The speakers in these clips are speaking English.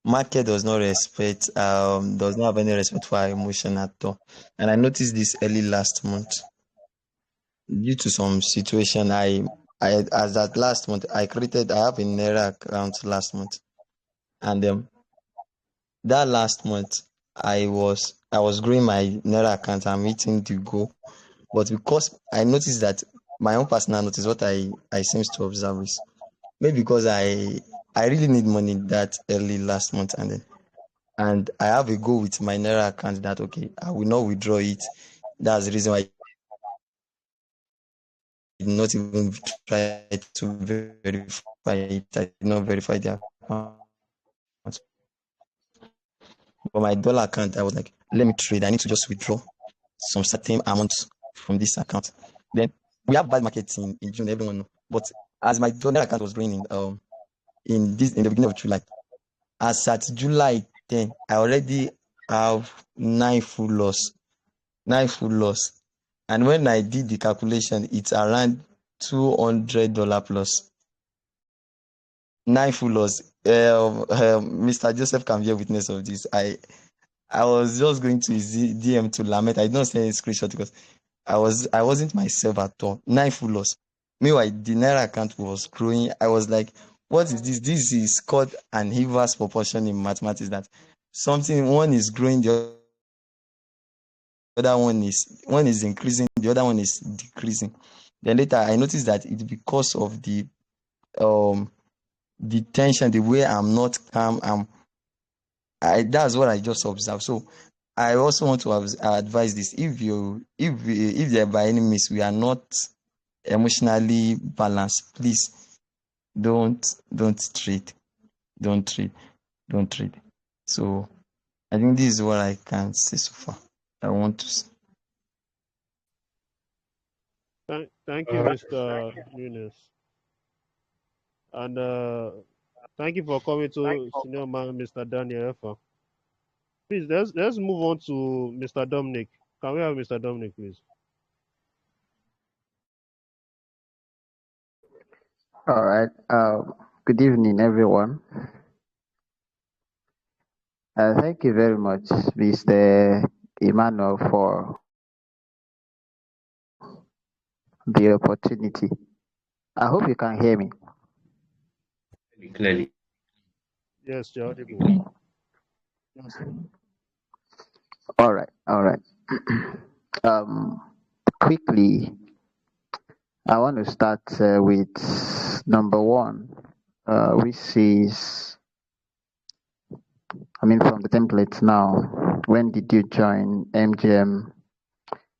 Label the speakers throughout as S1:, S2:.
S1: market does not have any respect for our emotion at all. And I noticed this early last month due to some situation. I as that last month I have a Naira account last month, and that last month I was growing my Naira account. I'm hitting the goal, but because I noticed that my own personal notice, what I seems to observe is maybe because I really need money that early last month, and I have a goal with my Naira account that okay, I will not withdraw it. That's the reason why I did not even try to verify it. I did not verify the account. But my dollar account, I was like, let me trade. I need to just withdraw some certain amount from this account. Then we have bad markets in June, everyone know. But as my dollar account was growing in the beginning of July, as at July 10, I already have 9 full loss. 9 full loss. And when I did the calculation, it's around $200 plus. 9 full loss. Mr. Joseph can be a witness of this. I was just going to his DM to lament. I did not send a screenshot because I wasn't myself at all. 9 full loss. Meanwhile, the Naira account was growing. I was like, what is this? This is called an inverse proportion in mathematics, that something one is growing, the other one is increasing, the other one is decreasing. Then later I noticed that it's because of the tension, the way I'm not calm. That's what I just observed. So I also want to advise this: if there by any means we are not emotionally balanced, please don't trade, don't trade, don't trade. So I think this is what I can say so far. I want to say.
S2: Thank you, Mr. Nunes. And thank you for coming to senior man, Mr. Daniel Effa. Please, let's move on to Mr. Dominic. Can we have Mr. Dominic, please?
S3: All right. Good evening, everyone. Thank you very much, Mr. Emmanuel, for the opportunity. I hope you can hear me.
S4: Clearly.
S2: Yes, you're audible.
S3: All right. All right. Quickly, I want to start with number one, which is, from the template now. When did you join MJM?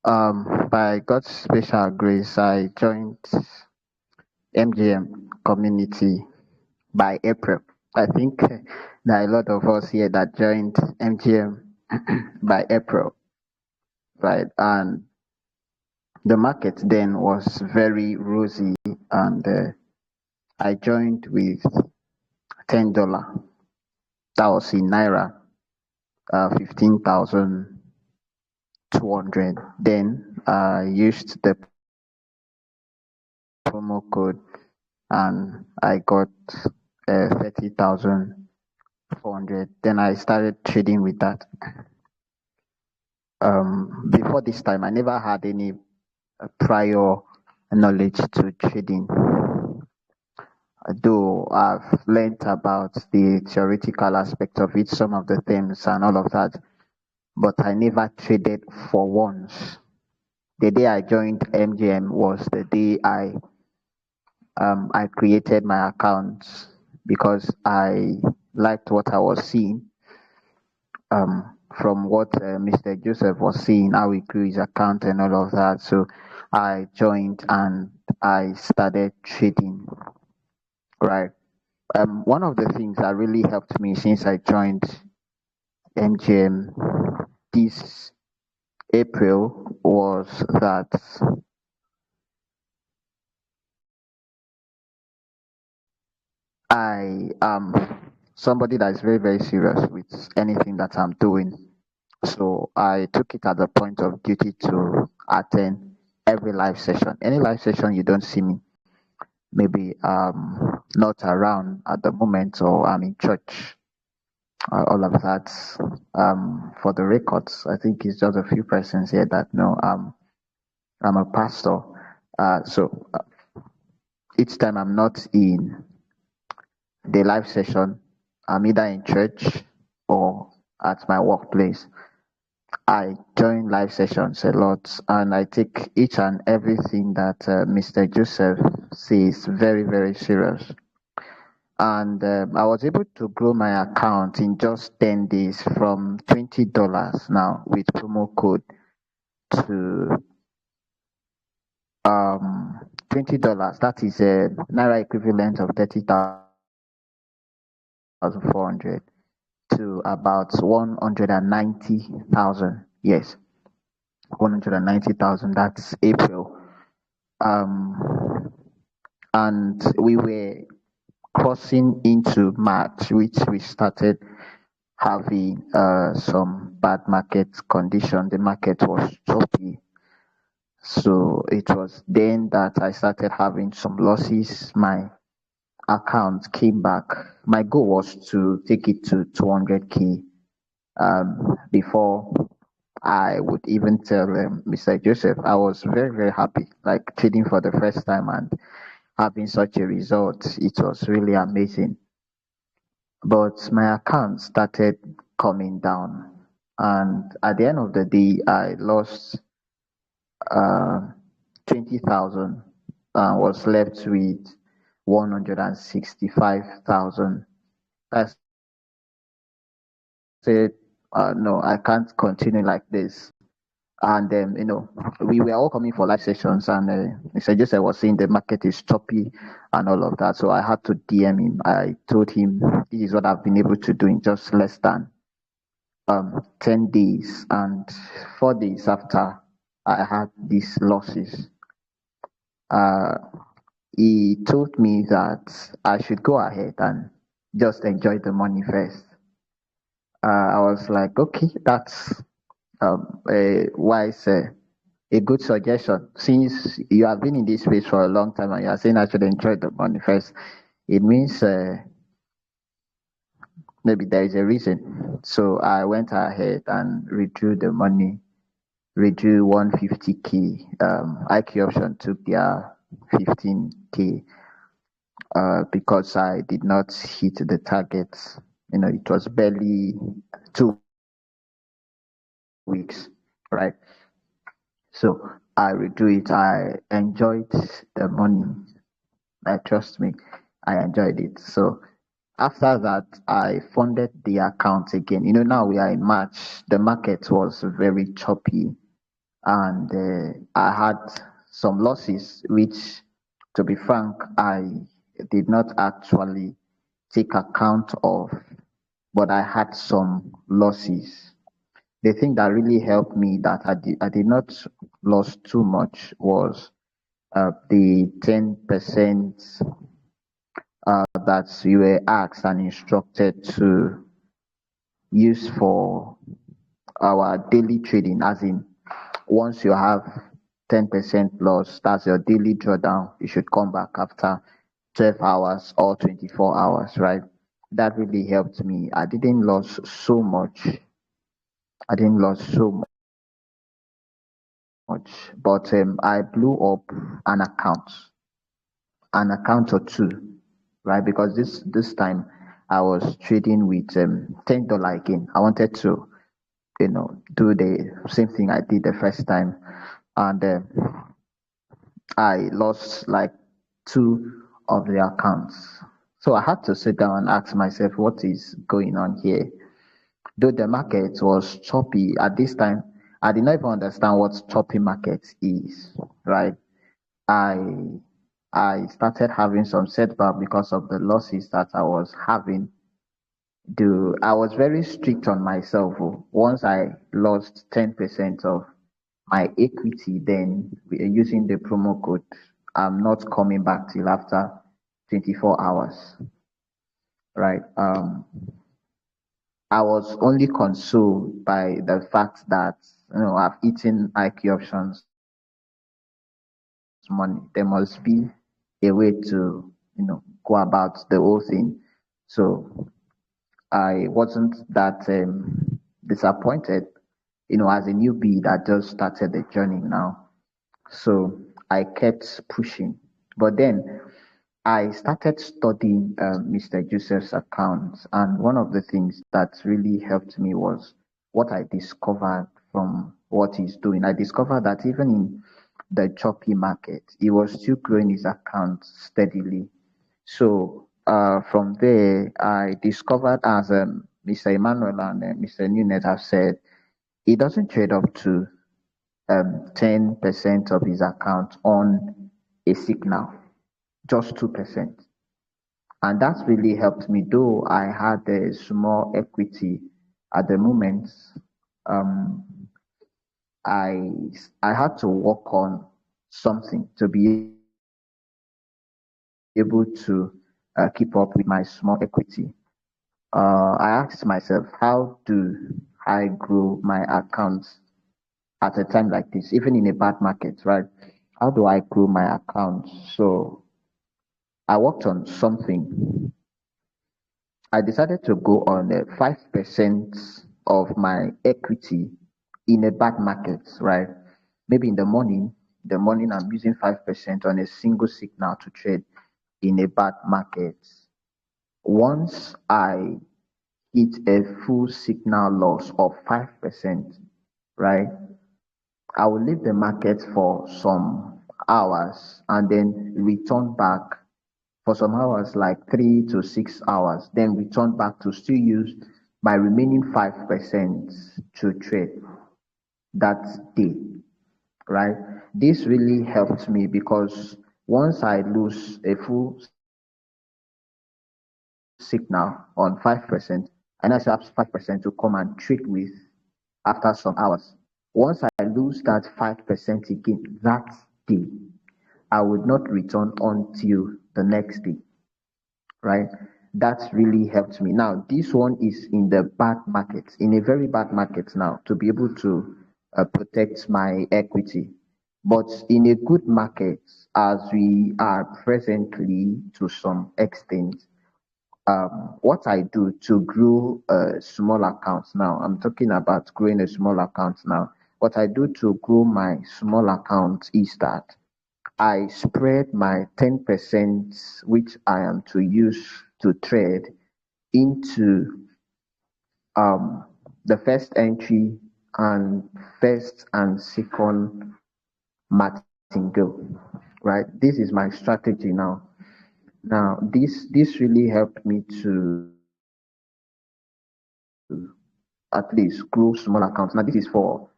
S3: By God's special grace, I joined MJM community by April. I think there are a lot of us here that joined MGM by April, right? And the market then was very rosy, and I joined with $10. That was in Naira, 15,200. Then I used the promo code, and I got 30,400. Then I started trading with that. Before this time, I never had any prior knowledge to trading. Though I've learned about the theoretical aspect of it, some of the things and all of that, but I never traded for once. The day I joined MGM was the day I created my account because I liked what I was seeing. From what Mr. Joseph was saying, how he grew his account and all of that. So I joined and I started trading. Right. One of the things that really helped me since I joined MGM this April was that I am somebody that is very, very serious with anything that I'm doing. So I took it as a point of duty to attend every live session. Any live session you don't see me, maybe not around at the moment or I'm in church, all of that. For the records, I think it's just a few persons here that know I'm a pastor. So each time I'm not in the live session, I'm either in church or at my workplace. I join live sessions a lot, and I take each and everything that Mr. Joseph says very, very serious. And I was able to grow my account in just 10 days from $20 now with promo code to $20. That is a naira equivalent of 30,400 to about 190,000. Yes, 190,000. That's April. And we were crossing into March, which we started having some bad market condition. The market was choppy. So it was then that I started having some losses. My account came back. My goal was to take it to 200K before I would even tell Mr. Joseph. I was very, very happy, like trading for the first time and having such a result. It was really amazing. But my account started coming down. And at the end of the day, I lost uh, 20,000 and was left with 165,000. I said, no, I can't continue like this. And we were all coming for live sessions, and Mr. Joseph was saying the market is choppy and all of that. So I had to DM him. I told him this is what I've been able to do in just less than 10 days, and 4 days after I had these losses. Uh, he told me that I should go ahead and just enjoy the money first. I was like, okay, that's a wise, a good suggestion. Since you have been in this space for a long time and you are saying I should enjoy the money first, it means maybe there is a reason. So I went ahead and withdrew the money, withdrew 150K. IQ option took their 15K. Because I did not hit the targets. It was barely 2 weeks, right? So I redo it. I enjoyed the money. Trust me, I enjoyed it. So after that, I funded the account again. Now we are in March. The market was very choppy, and I had some losses, which, to be frank, I did not actually take account of, but I had some losses. The thing that really helped me that I did not lose too much was the 10% that you were asked and instructed to use for our daily trading, as in once you have 10% loss, that's your daily drawdown. You should come back after 12 hours or 24 hours, right? That really helped me. I didn't lose so much. I didn't lose so much, but I blew up an account, or two, right? Because this time I was trading with $10 again. I wanted to, do the same thing I did the first time, and I lost like two of the accounts. So I had to sit down and ask myself, what is going on here? Though the market was choppy at this time, I did not even understand what choppy market is, right? I I started having some setback because of the losses that I was having. I was very strict on myself. Once I lost 10% of my equity, then using the promo code, I'm not coming back till after 24 hours, right? I was only consoled by the fact that I've eaten IQ options money. There must be a way to go about the whole thing. So I wasn't that disappointed, as a newbie that just started the journey now. So I kept pushing. But then I started studying Mr. Joseph's account, and one of the things that really helped me was what I discovered from what he's doing. I discovered that even in the choppy market, he was still growing his account steadily. So from there, I discovered, as Mr. Emmanuel and Mr. Nunes have said, he doesn't trade up to 10% of his account on a signal, just 2%. And that's really helped me, though I had a small equity at the moment. Um, I I had to work on something to be able to keep up with my small equity. I asked myself, how do I grow my accounts at a time like this, even in a bad market, right? How do I grow my accounts? So I worked on something. I decided to go on 5% of my equity in a bad market, right? Maybe in the morning I'm using 5% on a single signal to trade in a bad market. Once I hit a full signal loss of 5%, right? I will leave the market for some hours and then return back for some hours, like 3 to 6 hours, then return back to still use my remaining 5% to trade that day, right? This really helped me because once I lose a full signal on 5%, I now still have 5% to come and trade with after some hours. Once I lose that 5% again that day, I would not return until the next day, right? That's really helped me. Now, this one is in the bad market, in a very bad market now, to be able to protect my equity. But in a good market, as we are presently to some extent, what I do to grow a small account now, I'm talking about growing a small account now. What I do to grow my small account is that I spread my 10%, which I am to use to trade, into um, the first entry and first and second martingale. Right? This is my strategy now. Now, this really helped me to at least grow small accounts. Now, this is for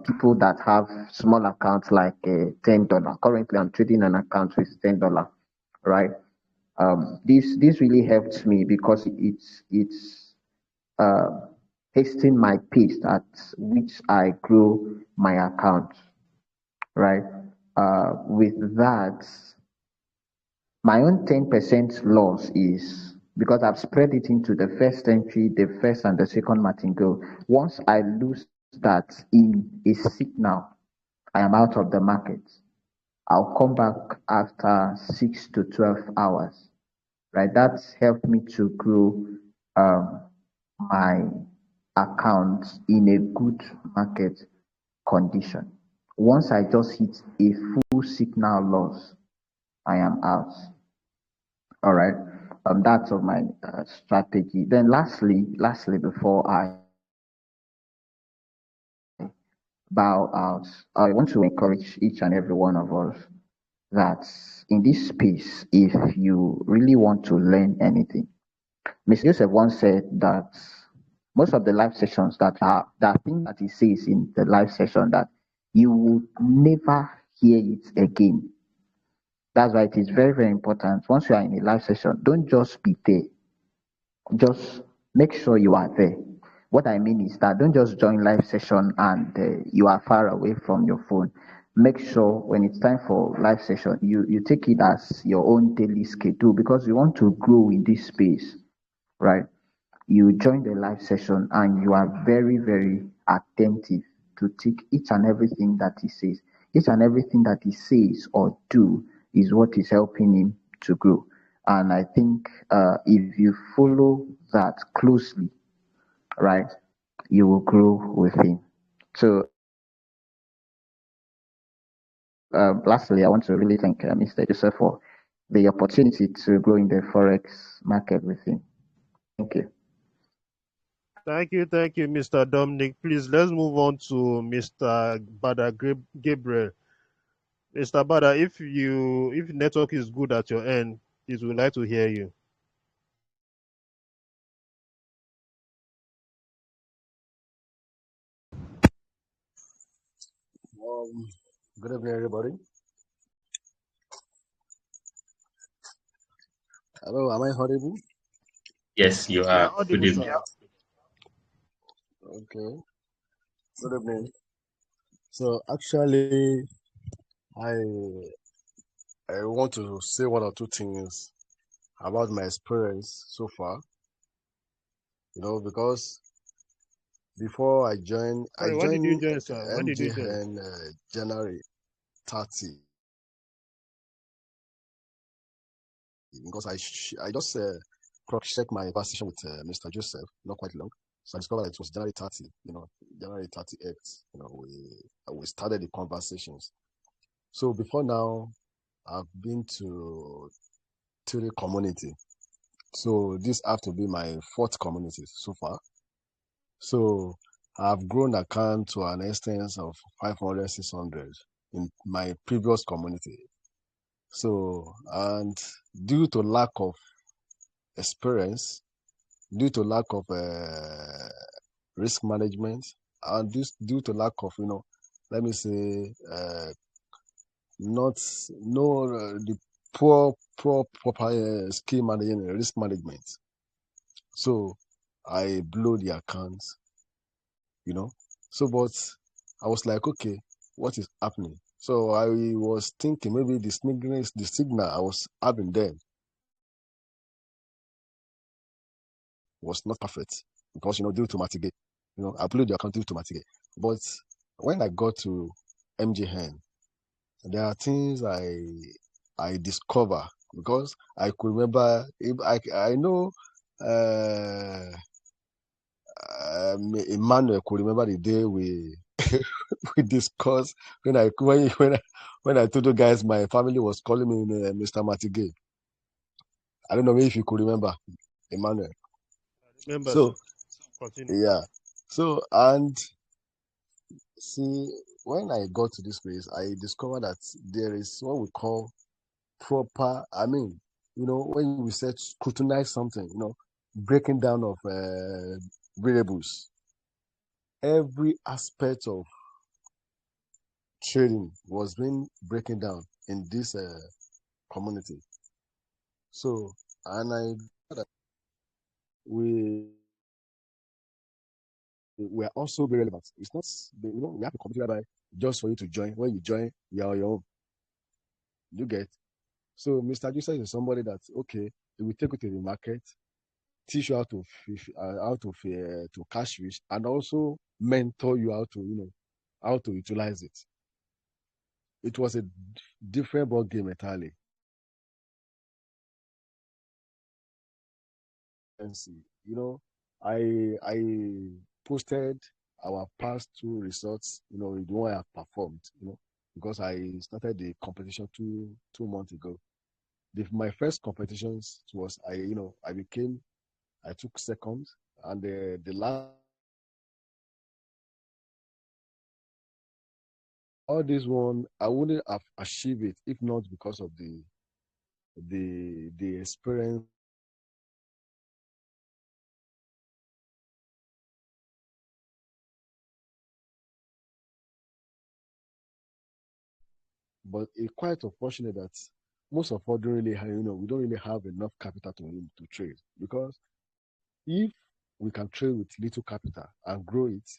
S3: people that have small accounts like $10. Currently, I'm trading an account with $10, right? This really helps me because it's uh, hasten my pace at which I grow my account, right? With that, my own 10% loss is because I've spread it into the first entry, the first and the second martingale. Once I lose that in a signal, I am out of the market. I'll come back after 6 to 12 hours, right? That's helped me to grow um, my account in a good market condition. Once I just hit a full signal loss, I am out. All right. That's of my strategy. Then lastly, before I bow out, I want to encourage each and every one of us that in this space, if you really want to learn anything, Mr. Joseph once said that most of the live sessions that thing that he says in the live session that you will never hear it again. That's why it is very, very important. Once you are in a live session, don't just be there. Just make sure you are there. What I mean is that don't just join live session and you are far away from your phone. Make sure when it's time for live session, you take it as your own daily schedule because you want to grow in this space, right? You join the live session and you are very, very attentive to take each and everything that he says. Each and everything that he says or do is what is helping him to grow. And I think if you follow that closely, right, you will grow with him. So, lastly, I want to really thank Mr. Joseph for the opportunity to grow in the forex market with him. Thank you.
S2: Thank you, Mr. Dominic. Please, let's move on to Mr. Bada Gabriel. Mr. Bada, if network is good at your end, please, we'd like to hear you.
S4: Good evening, everybody. Hello, am I audible?
S5: Yes, you
S2: You
S5: are.
S2: are
S5: Good
S2: audible,
S5: evening.
S2: sir.
S4: Okay. Good evening. So actually, I I want to say one or two things about my experience so far. Because before I
S2: Sorry, when did you
S4: joined
S2: join, sir? When did you join?
S4: MJN January 30 because I just cross checked my conversation with Mr. Joseph not quite long. So I discovered that it was January 30, January 30th, we started the conversations. So before now, I've been to the community. So this have to be my fourth community so far. So I've grown account to an extent of 500, 600 in my previous community. So, and due to lack of experience, due to lack of risk management, and due to lack of, let me say, not no the poor proper skill managing risk management. So I blew the account, So, but I was like, okay, what is happening? So I was thinking maybe the signal I was having then was not perfect because due to Matige, I blew the account due to Matige. But when I got to MJN, there are things I discover because I could remember. I know Emmanuel could remember the day we we discussed when I told you guys my family was calling me Mr. Matige. I don't know if you could remember, Emmanuel.
S2: Remember,
S4: So
S2: sir. Continue.
S4: yeah, so and see when I got to this place, I discovered that there is what we call proper. I mean, when we said scrutinize something, breaking down of variables, every aspect of trading was being breaking down in this community. So, and I we are also very relevant. It's not, we have a community whereby just for you to join. When you join, you are on your own. You get. So, Mr. Joseph is somebody that okay, he will take you to the market, teach you how to to cash fish, and also mentor you how to how to utilize it. It was a different ball game entirely. And see, I posted our past two results, the one I performed, because I started the competition two months ago. My first competitions was I took second, and the last all this one I wouldn't have achieved it if not because of the experience. But it's quite unfortunate that most of us don't really have, we don't really have enough capital to trade because if we can trade with little capital and grow it,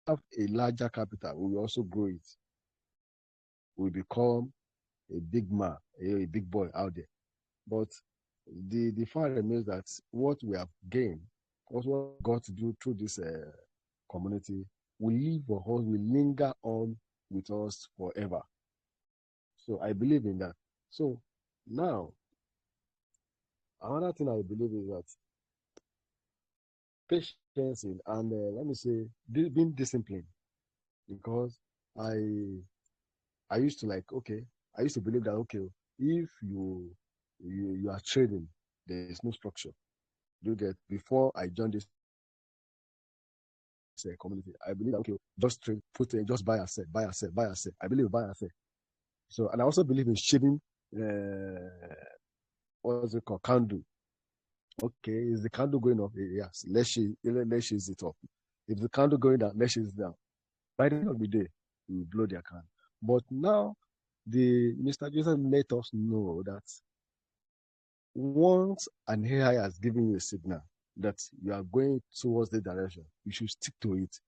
S4: have a larger capital, we will also grow it. We become a big man, a big boy out there. But the fact remains that what we have gained, what we got to do through this community, will live for us, will linger on with us forever. So I believe in that. So now, another thing I believe is that patience and let me say being disciplined, because I I used to like, okay, I used to believe that, okay, if you are trading, there is no structure. Do you get? Before I joined this community, I believe that, okay, just trade, put in, just buy and sell, buy and sell, buy and sell. I believe in buy and sell. So, and I also believe in shading, what's it called, candle. Okay, is the candle going up? Yes, let's chase it up. If the candle going down, let's chase it down. By the end of the day, we will blow their candle. But now, the Mr. Joseph let us know that once an AI has given you a signal that you are going towards the direction, you should stick to it.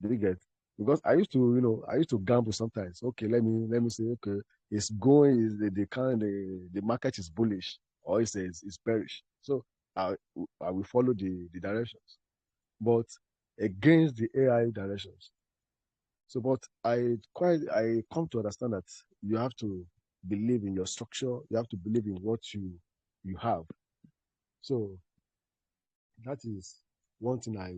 S4: Do you get? Because I used to, I used to gamble sometimes. Okay, let me say, okay, it's going, is the market is bullish, or it's bearish. So I I will follow the directions, but against the AI directions. So, but I come to understand that you have to believe in your structure. You have to believe in what you have. So that is one thing I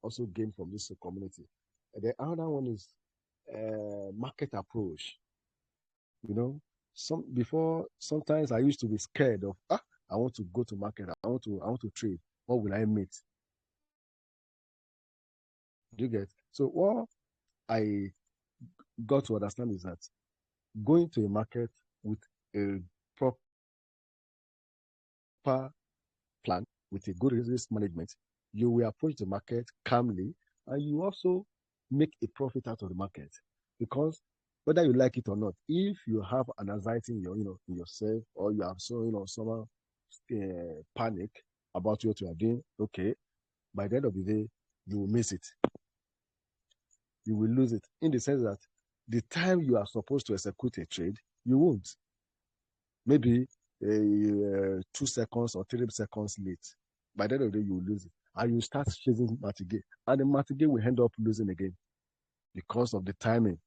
S4: also gained from this community. And the other one is market approach. You know, sometimes I used to be scared of, I want to go to market. I want to trade. What will I meet? Do you get? So what I got to understand is that going to a market with a proper plan, with a good risk management, you will approach the market calmly, and you also make a profit out of the market. Because whether you like it or not, if you have an anxiety in in yourself, or you have some panic about what you are doing, okay, by the end of the day, you will miss it. You will lose it, in the sense that the time you are supposed to execute a trade, you won't. Maybe 2 seconds or 3 seconds late. By the end of the day, you will lose it. And you start chasing Martigay. And the Martigay will end up losing again because of the timing.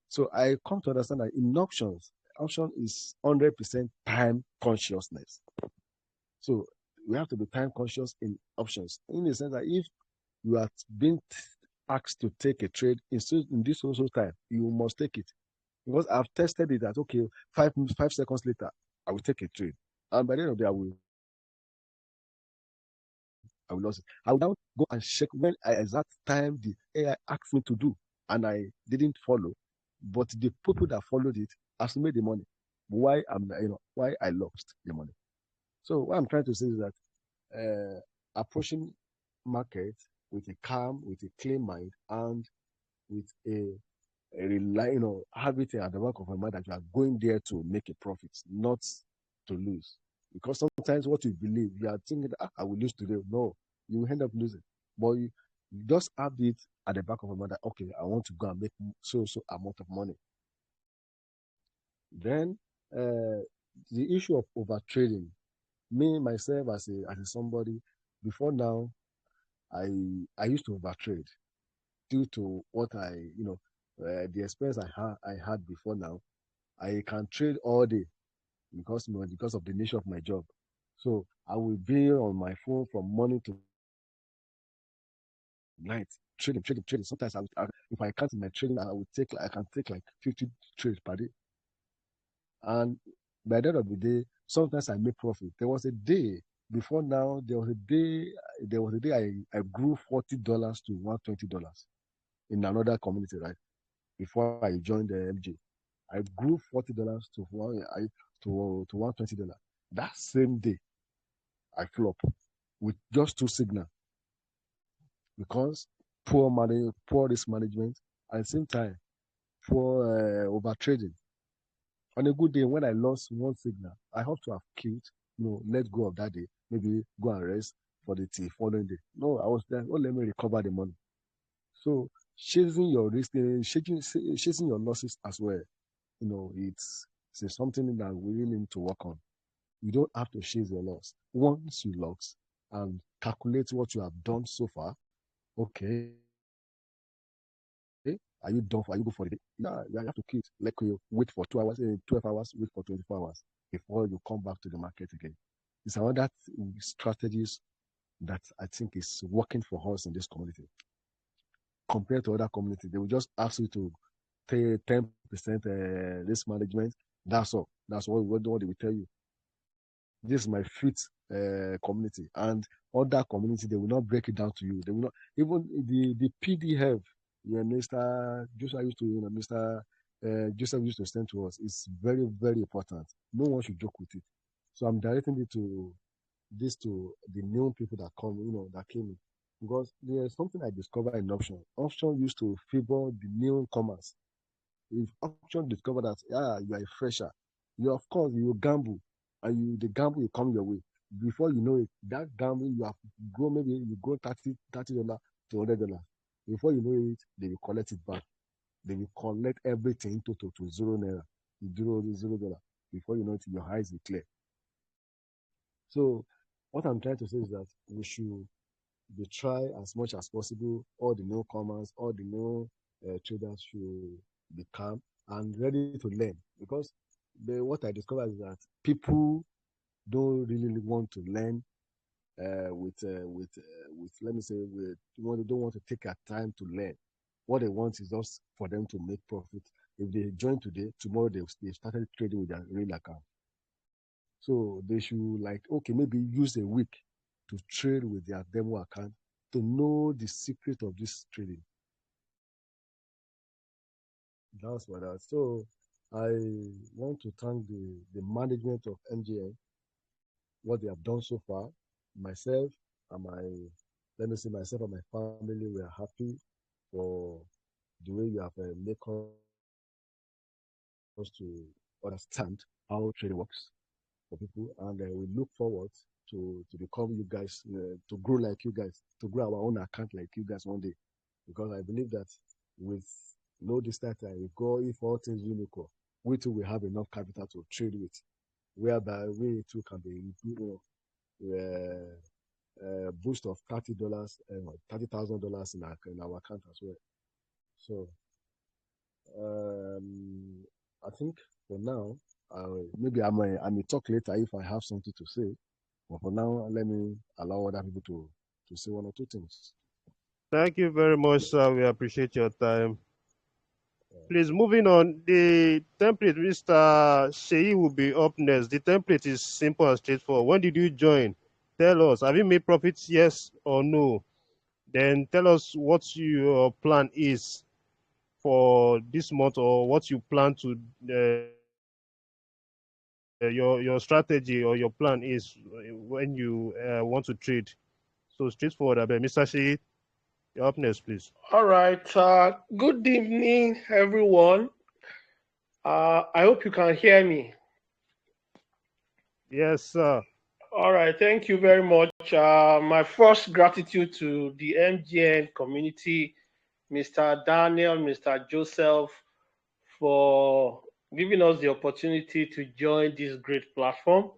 S4: So I come to understand that in option is 100% time consciousness. So we have to be time conscious in options, in the sense that if you are being asked to take a trade in this social time, you must take it. Because I've tested it that, okay, 5 seconds later, I will take a trade. And by the end of the day, I will lose it. I will now go and check when exact time the AI asked me to do, and I didn't follow. But the people that followed it has made the money. Why I lost the money. So what I'm trying to say is that approaching market with a calm, with a clear mind, and with have it at the back of my mind that you are going there to make a profit, not to lose. Because sometimes what you believe, you are thinking, I will lose today. No, you will end up losing. But you just have it at the back of your mind that, okay, I want to go and make so amount of money. Then the issue of over trading. Me myself as a somebody, before now, I used to over trade due to what the experience I had before now. I can trade all day because of the nature of my job. So I will be on my phone from morning to night, trading. Sometimes if I count in my trading, I can take like 50 trades per day. And by the end of the day, sometimes I make profit. There was a day before now. There was a day I grew $40 to $120 in another community, right? Before I joined the MJ, I grew $40 to $120. That same day, I flop with just two signals, because poor risk management, at the same time, poor over trading. On a good day, when I lost one signal, I hope to have killed, let go of that day, maybe go and rest for the following day. No, I was there. Oh, let me recover the money. So chasing your risk, chasing your losses as well. It's something that we really need to work on. You don't have to chase your loss. Once you lose and calculate what you have done so far, okay, Are you done for? Are you go for the day? No, you have to quit. Like you wait for 2 hours, 12 hours, wait for 24 hours before you come back to the market again. It's another strategies that I think is working for us in this community compared to other communities. They will just ask you to pay 10% risk management. That's all. That's what they will tell you. This is my fifth community, and other community they will not break it down to you. They will not even the PDF. Mr. Joseph used to, Mr. Joseph used to send to us. It's very, very important. No one should joke with it. So I'm directing it to the new people that come, that came in. Because there's something I discovered in option. Option used to favor the newcomers. If option discover that you are a fresher, you of course you will gamble, and the gamble will come your way. Before you know it, that gamble you have go maybe you go $30 to $100. Before you know it, they will collect it back. They will collect everything to $0, $0. Before you know it, your eyes will clear. So what I'm trying to say is that we should try as much as possible. All the newcomers, all the new traders should be calm and ready to learn, because what I discovered is that people don't really want to learn with let me say they don't want to take their time to learn. What they want is just for them to make profit. If they join today, tomorrow they started trading with their real account. So they should maybe use a week to trade with their demo account to know the secret of this trading. That's for that. So I want to thank the management of MJM, what they have done so far. Myself and myself and my family, we are happy for the way you have made us to understand how trading works for people, and we look forward to become you guys, to grow like you guys, to grow our own account like you guys one day, because I believe that with no distance time, if all things unique, we too will have enough capital to trade with, whereby we too can be boost of $30, $30,000 in our account as well. So I think for now, maybe I may talk later if I have something to say. But for now, let me allow other people to say one or two things.
S2: Thank you very much, sir. We appreciate your time. Please, moving on. The template, Mr. Sheyi will be up next. The template is simple and straightforward. When did you join? Tell us. Have you made profits? Yes or no? Then tell us what your plan is for this month, or what you plan to your strategy or your plan is when you want to trade. So straightforward. Mr. Sheyi, you're up next, please.
S6: All right. Good evening, everyone. I hope you can hear me.
S2: Yes, sir.
S6: All right. Thank you very much. My first gratitude to the MGN community, Mr. Daniel, Mr. Joseph, for giving us the opportunity to join this great platform.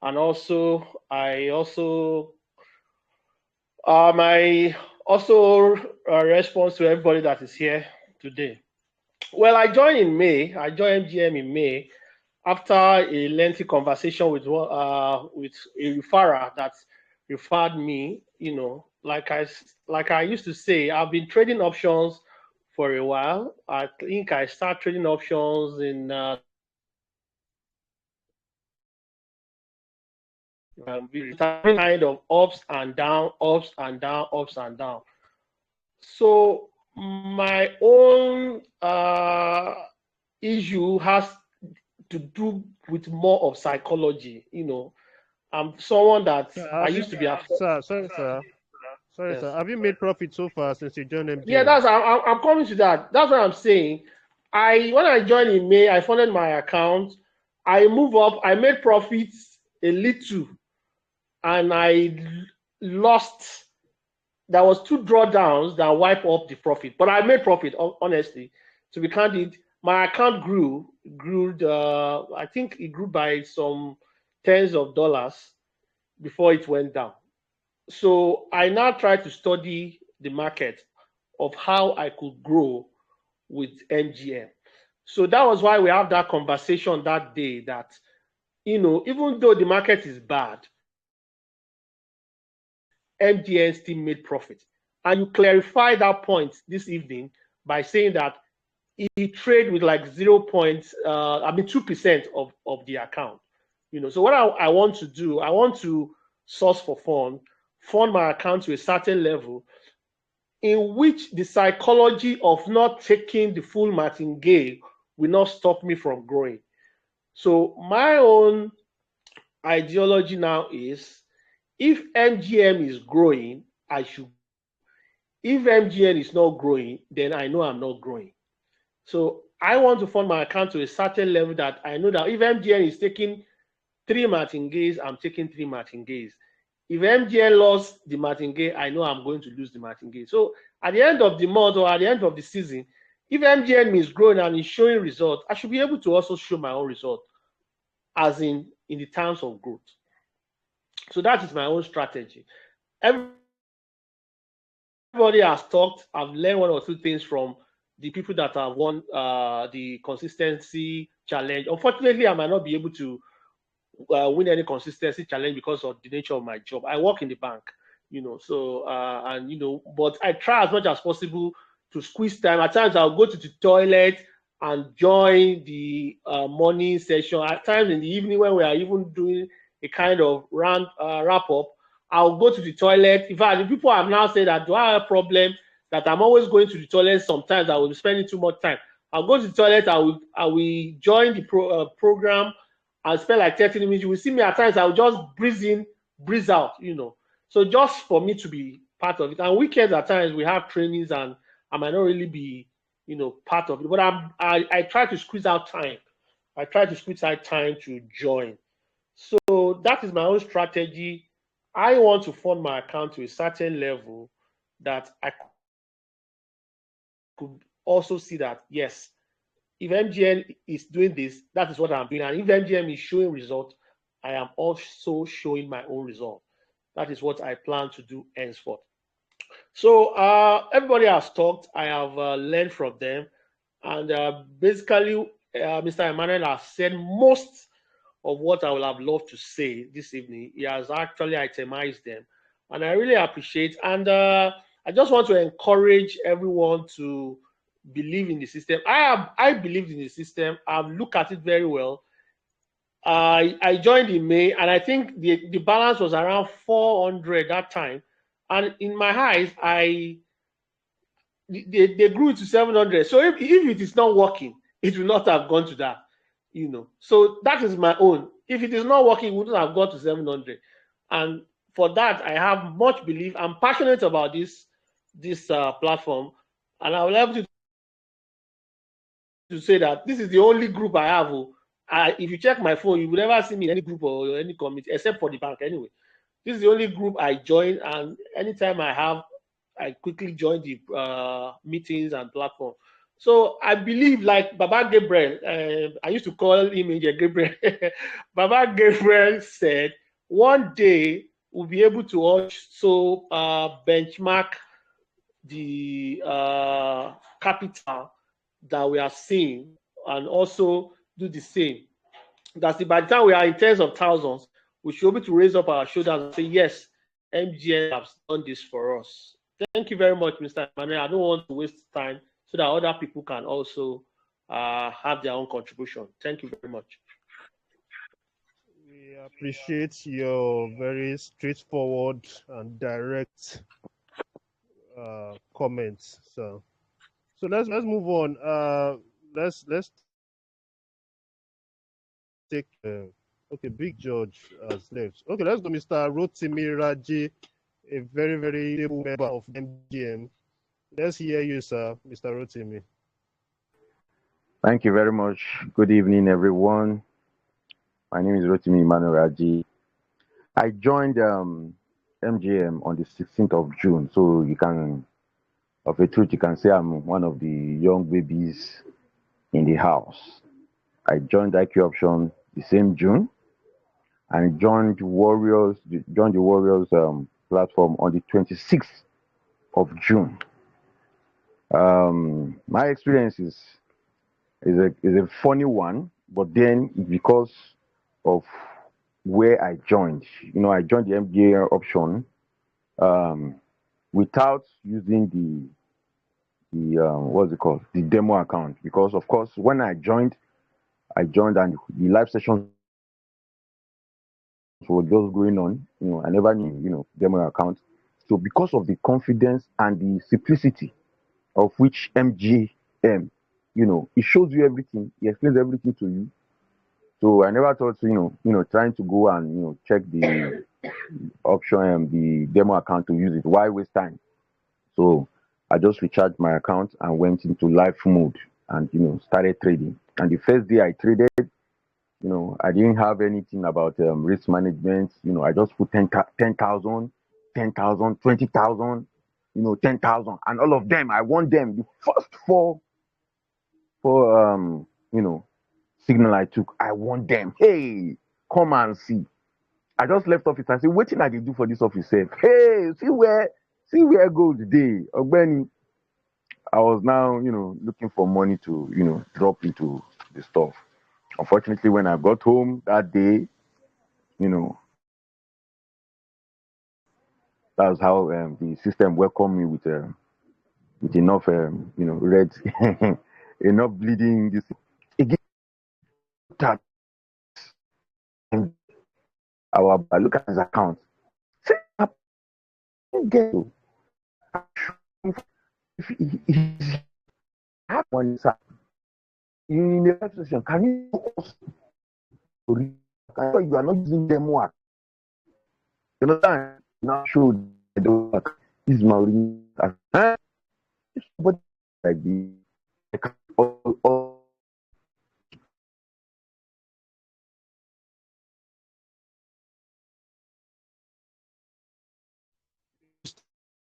S6: And also, my response to everybody that is here today. Well, I joined in May. I joined MGM in May after a lengthy conversation with a referrer that referred me. Like I used to say, I've been trading options for a while. I think I started trading options in kind of ups and down, ups and down, ups and down. So my own issue has to do with more of psychology. I'm someone that I used to be
S2: Sir, sorry, sir. Sorry,
S6: yes.
S2: sir. Have you made profit so far since you joined MGM?
S6: Yeah, I'm coming to that. That's what I'm saying. When I joined in May, I funded my account. I move up. I made profits a little, and I lost. There was 2 drawdowns that wipe up the profit, but I made profit. Honestly, to be candid, my account grew. I think it grew by some tens of dollars before it went down. So I now try to study the market of how I could grow with MGM. So that was why we have that conversation that day that, even though the market is bad, MGM still made profit. And you clarify that point this evening by saying that he trade with like 2% of the account. So what I want to do, I want to source for fund my account to a certain level in which the psychology of not taking the full martingale will not stop me from growing. So my own ideology now is, if MGM is growing, I should. If MGM is not growing, then I know I'm not growing. So I want to fund my account to a certain level that I know that if MGM is taking 3 martingales, I'm taking 3 martingales. If MGM lost the martingale, I know I'm going to lose the martingale. So at the end of the month or at the end of the season, if MGM is growing and is showing results, I should be able to also show my own result, as in the terms of growth. So that is my own strategy. Everybody has talked. I've learned 1 or 2 things from the people that have won the consistency challenge. Unfortunately, I might not be able to win any consistency challenge because of the nature of my job. I work in the bank, but I try as much as possible to squeeze time. At times I'll go to the toilet and join the morning session. At times in the evening, when we are even doing a kind of wrap up, I'll go to the toilet. In fact, the people have now said that, do I have a problem that I'm always going to the toilet? Sometimes I will be spending too much time. I'll go to the toilet. I will join the program. I'll spend like 30 minutes. You will see me at times, I'll just breeze in, breeze out, So just for me to be part of it. And weekends at times we have trainings and I might not really be, part of it. But I try to squeeze out time. I try to squeeze out time to join. So that is my own strategy. I want to fund my account to a certain level that I could also see that, yes, if MGM is doing this, that is what I'm doing. And if MGM is showing results, I am also showing my own result. That is what I plan to do henceforth. So everybody has talked. I have learned from them. And basically, Mr. Emmanuel has said most of what I would have loved to say this evening. He has actually itemized them. And I really appreciate. And I just want to encourage everyone to believe in the system. I believed in the system. I've looked at it very well. I joined in May, and I think the balance was around 400 that time. And in my eyes, they grew it to 700. So if it is not working, it will not have gone to that, So that is my own. If it is not working, it wouldn't have gone to 700. And for that, I have much belief. I'm passionate about this platform, and I will have to say that this is the only group I have. If you check my phone, you will never see me in any group or any committee except for the bank anyway. This is the only group I join, and anytime I quickly join the meetings and platform. So I believe, like Baba Gabriel, I used to call him Angel Gabriel. Baba Gabriel said, one day we'll be able to also benchmark the capital that we are seeing and also do the same. That's by the time we are in tens of thousands, we should be able to raise up our shoulders and say, yes, MGM has done this for us. Thank you very much, Mr. Emmanuel. I don't want to waste time so that other people can also have their own contribution. Thank you very much.
S2: We appreciate your very straightforward and direct comments. So let's move on. Let's take. Okay, Big George has left. Okay, let's go, Mr. Rotimi Raji, a very, very stable member of MGM. Let's hear you, sir, Mr. Rotimi.
S7: Thank you very much. Good evening, everyone. My name is Rotimi Emmanuel Raji. I joined MGM on the 16th of June, so of a truth, you can say I'm one of the young babies in the house. I joined IQ Option the same June, and joined the Warriors platform on the 26th of June. My experience is a funny one, but then it's because of where I joined. I joined the MBA option um, without using the what's it called, the demo account, because of course when I joined and the live sessions were just going on. I never knew demo account. So because of the confidence and the simplicity of which MGM, it shows you everything, it explains everything to you. So I never thought, trying to go and check the option, the demo account to use it. Why waste time? So I just recharged my account and went into live mode and started trading. And the first day I traded, I didn't have anything about risk management. I just put 10,000, 10,000, 20,000, 10,000, and all of them I won them. The first four signal I took, I won them. Hey, come and see. I just left office and said, what thing I dey do for this office sef? Hey, see where gold dey. Ogbeni, I was now, looking for money to, drop into the stuff. Unfortunately, when I got home that day, you know, that's how the system welcomed me with enough, red, enough bleeding. This again, that I look at his account. Say, I don't get you. If he have one side in the live session, can you also read? You are not using them work. You understand? Now show the work. This is my original. If somebody like this, I can all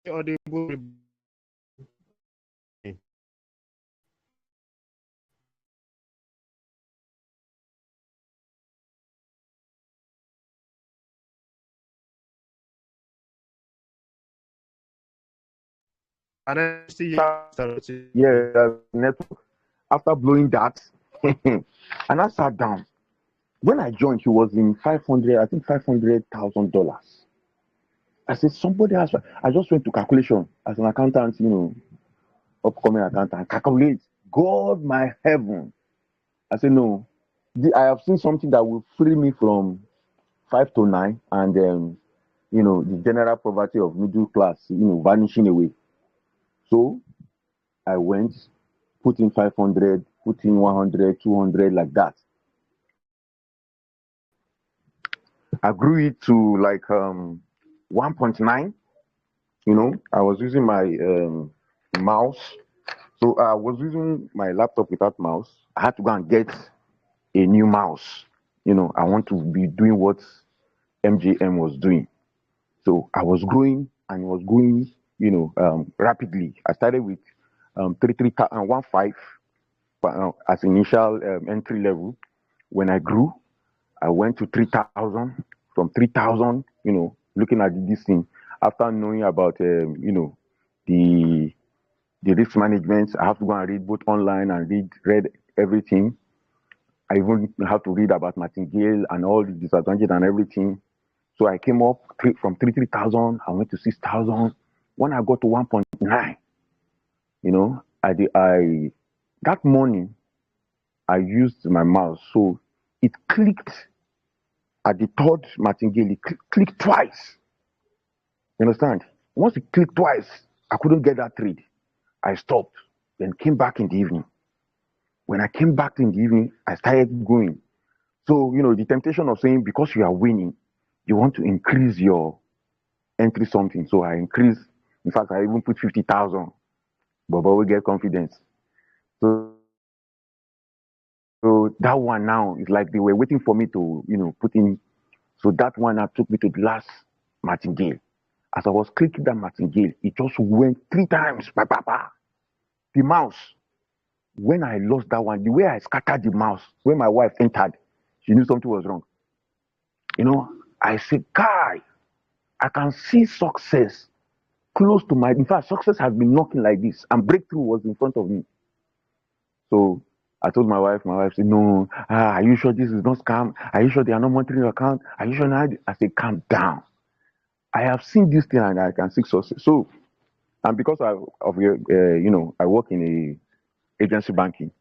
S2: Audible. And I see
S7: network. After blowing that, and I sat down. When I joined, he was in 500, I think $500,000. I said, somebody has. I just went to calculation as an accountant, upcoming accountant. Calculate. God, my heaven. I said, no. I have seen something that will free me from 5 to 9, and the general poverty of middle class, vanishing away. So I went, put in 500, put in 100, 200, like that. I grew it to like 1.9. I was using my mouse. So I was using my laptop without mouse. I had to go and get a new mouse. I want to be doing what MJM was doing. So I was growing and was going, rapidly. I started with 1.5 as initial entry level. When I grew, I went to 3,000. From 3,000, looking at this thing, after knowing about, the risk management, I have to go and read both online and read everything. I even have to read about martingale and all the disadvantages and everything. So I came up from 3,000. I went to 6,000. When I got to 1.9, I that morning I used my mouse, so it clicked at the third martingale. It clicked twice. You understand? Once it clicked twice, I couldn't get that trade. I stopped, then came back in the evening. When I came back in the evening, I started going. So, the temptation of saying because you are winning, you want to increase your entry something. So I increased. In fact, I even put 50,000. But we get confidence. So that one now is like they were waiting for me to, put in. So that one now took me to the last martingale. As I was clicking that martingale, it just went 3 times. The mouse. When I lost that one, the way I scattered the mouse, when my wife entered, she knew something was wrong. I said, guy, I can see success close to in fact, success has been knocking like this, and breakthrough was in front of me. So I told my wife said, no, are you sure this is not scam? Are you sure they are not monitoring your account? Are you sure not? I said, calm down. I have seen this thing and I can seek success. So, and because I work in a agency banking,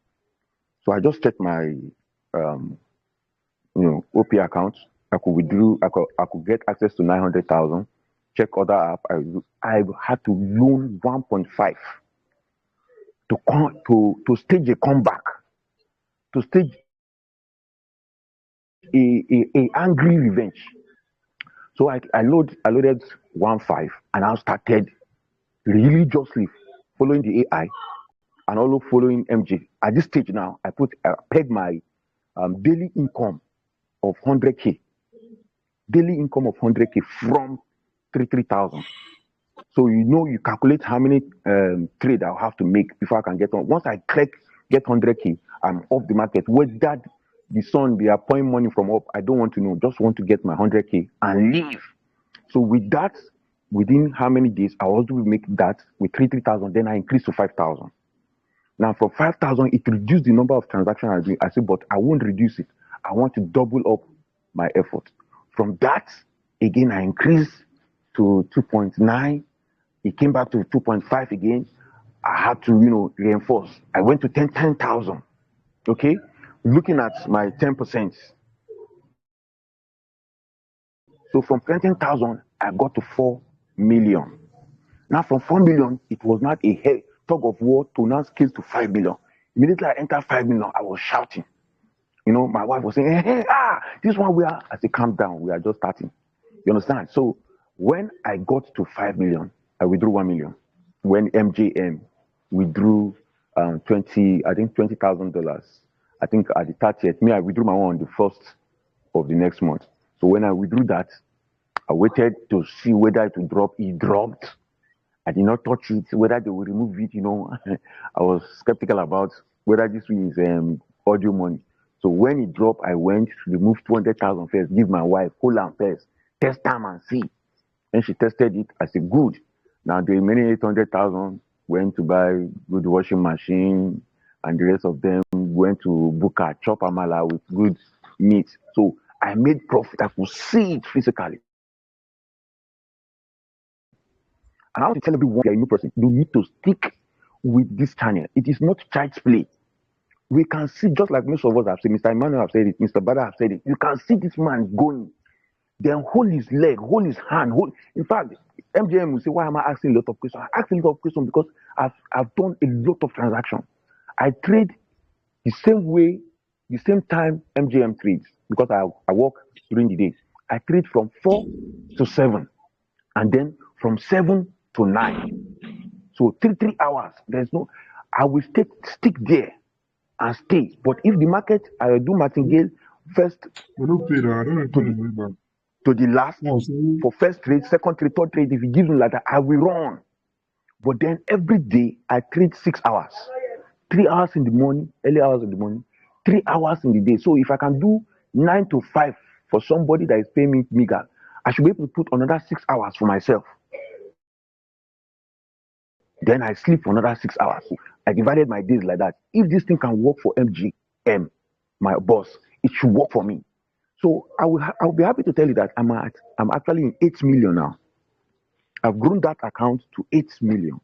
S7: so I just checked my, OP account. I could withdraw, I could get access to 900,000. Check other app. I had to loan 1.5 to stage a comeback, to stage a angry revenge. So I loaded 1.5 and I started religiously following the AI and also following MJ. At this stage now, I peg my daily income of 100K, from 3,000. So you calculate how many trade I'll have to make before I can get on. Once I get 100K, I'm off the market. Whether they are pouring money from up, I don't want to know. Just want to get my 100K and leave. So with that, within how many days, I was able to make that with 3,000. Then I increased to 5,000. Now from 5,000, it reduced the number of transactions I do. I said, but I won't reduce it. I want to double up my effort. From that, again, I increased to 2.9. It came back to 2.5 again. I had to, reinforce. I went to 10,000. Okay, looking at my 10%. So from 10,000, I got to 4 million. Now from 4 million, it was not a tug of war to now scale to 5 million. Immediately I entered 5 million, I was shouting. My wife was saying, hey, this one we are. I said, calm down, we are just starting. You understand? So when I got to 5 million, I withdrew 1 million. When MJM withdrew $20,000, I think at the 30th, I withdrew my one on the 1st of the next month. So when I withdrew that, I waited to see whether it would drop. It dropped. I did not touch it, whether they will remove it, I was skeptical about whether this is audio money. So when it dropped, I went to remove 200,000 first, give my wife, hold on first, test time and see. And she tested it. I said, good. Now the remaining 800,000 went to buy good washing machine, and the rest of them went to book a chop amala with good meat. So I made profit. I could see it physically. And I want to tell everyone, you're a new person, you need to stick with this channel. It is not child's play. We can see, just like most of us have said, Mr. Emmanuel have said it, Mr. Bada have said it, you can see this man going. Then hold his leg, hold his hand, In fact, MJM will say, why am I asking a lot of questions? I ask a lot of questions because I've done a lot of transactions. I trade the same way, the same time MJM trades, because I work during the day. I trade from 4 to 7, and then from 7 to 9. So 3 hours. I will stick there and stay. But if the market, I will do martingale first to the last for first trade, second trade, third trade. If it gives me like that, I will run. But then every day I trade 6 hours, 3 hours in the morning, early hours in the morning, 3 hours in the day. So if I can do 9 to 5 for somebody that is paying me meager, I should be able to put another 6 hours for myself. Then I sleep for another 6 hours. I divided my days like that. If this thing can work for MGM, my boss, it should work for me. So I'll be happy to tell you that I'm actually in 8 million now. I've grown that account to 8 million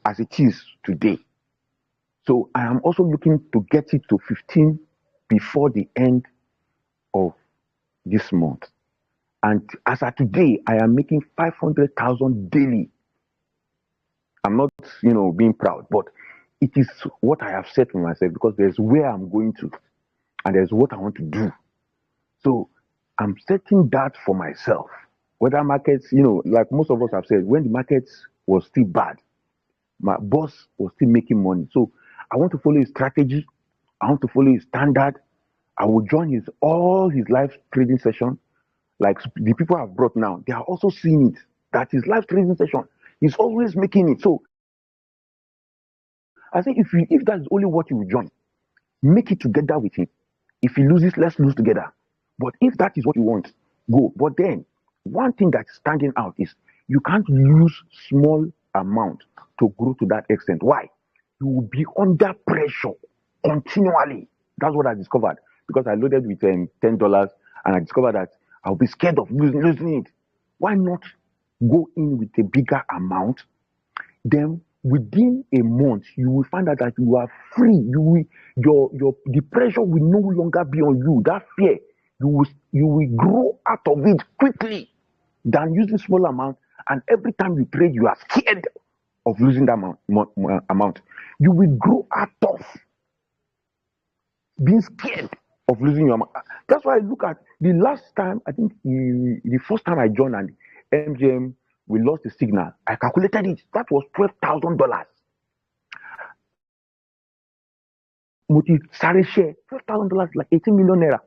S7: as it is today. So I am also looking to get it to 15 before the end of this month. And as of today, I am making 500,000 daily. I'm not, being proud, but it is what I have set for myself, because there's where I'm going to, and there's what I want to do. So I'm setting that for myself. Whether markets, like most of us have said, when the markets was still bad, my boss was still making money. So I want to follow his strategy. I want to follow his standard. I will join all his live trading session. Like the people I've brought now, they are also seeing it, that his live trading session, he's always making it. So I think if that's only what you will join, make it together with him. If he loses, let's lose together. But if that is what you want, go. But then one thing that's standing out is You can't use small amount to grow to that extent. Why? You will be under pressure continually. That's what I discovered because I loaded with $10 and I discovered that I'll be scared of losing it. Why not go in with a bigger amount? Then within a month, you will find out that you are free. Your the pressure will no longer be on you. That fear, you will grow out of it quickly than using small amount. And every time you trade, you are scared of losing that amount. You will grow out of being scared of losing your amount. That's why I look at the last time, I think the first time I joined and MGM, we lost the signal. I calculated it. That was $12,000. Multi Sare share, $12,000, like 18 million naira.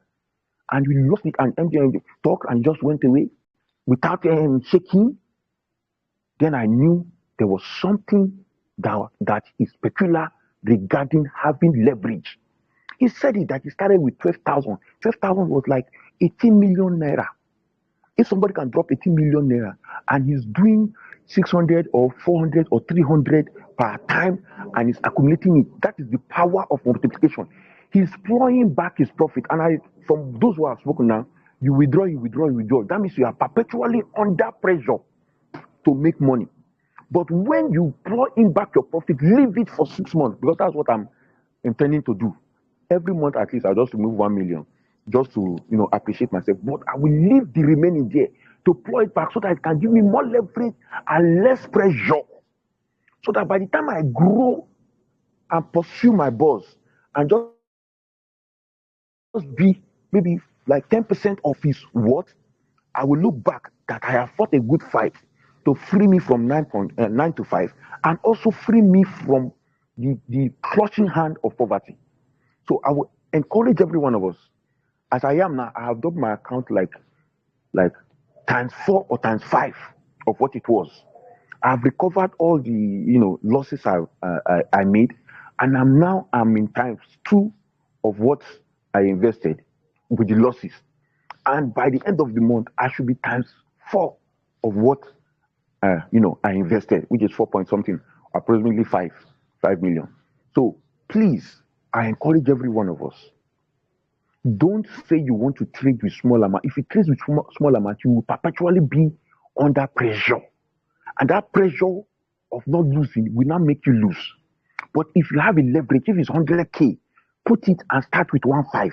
S7: And we lost it, and MGM talked and just went away without shaking. Then I knew there was something that is peculiar regarding having leverage. He said it that he started with 12,000. 12,000 was like 18 million naira. If somebody can drop 18 million naira and he's doing 600 or 400 or 300 per time and he's accumulating it, that is the power of multiplication. He's plowing back his profit. And from those who have spoken now, you withdraw. That means you are perpetually under pressure to make money. But when you plow in back your profit, leave it for 6 months, because that's what I'm intending to do. Every month at least, I just remove 1 million just to appreciate myself. But I will leave the remaining there to plow it back so that it can give me more leverage and less pressure. So that by the time I grow and pursue my boss and just be maybe like 10% of his worth, I will look back that I have fought a good fight to free me from 9 to 5 and also free me from the clutching hand of poverty. So I will encourage every one of us. As I am now, I have done my account like times 4 or times 5 of what it was. I've recovered all the losses I made, and I'm in times 2 of what I invested with the losses. And by the end of the month, I should be times 4 of what I invested, which is 4 point something, approximately 5 million. So please, I encourage every one of us. Don't say you want to trade with small amount. If you trade with small amount, you will perpetually be under pressure. And that pressure of not losing will not make you lose. But if you have a leverage, if it's 100K, put it and start with 1.5.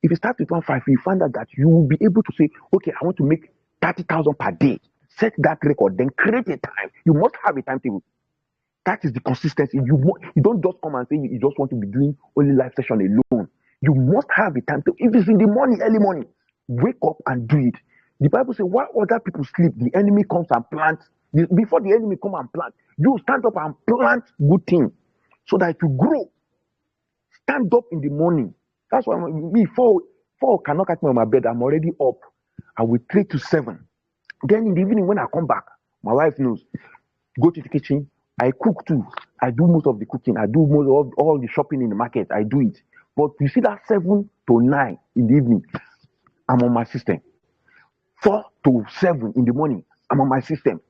S7: If you start with 1.5, you find out that you will be able to say, okay, I want to make 30,000 per day. Set that record, then create a time. You must have a timetable. That is the consistency. You don't just come and say you just want to be doing only live session alone. You must have a timetable. If it's in the morning, early morning, wake up and do it. The Bible says, while other people sleep, the enemy comes and plants. Before the enemy come and plant, you stand up and plant good things so that you grow. Stand up in the morning. That's why me, 4 cannot catch me on my bed. I'm already up. I will trade to 7. Then in the evening when I come back, my wife knows. Go to the kitchen. I cook too. I do most of the cooking. I do most of all the shopping in the market. I do it. But you see that 7 to 9 in the evening, I'm on my system. 4 to 7 in the morning, I'm on my system.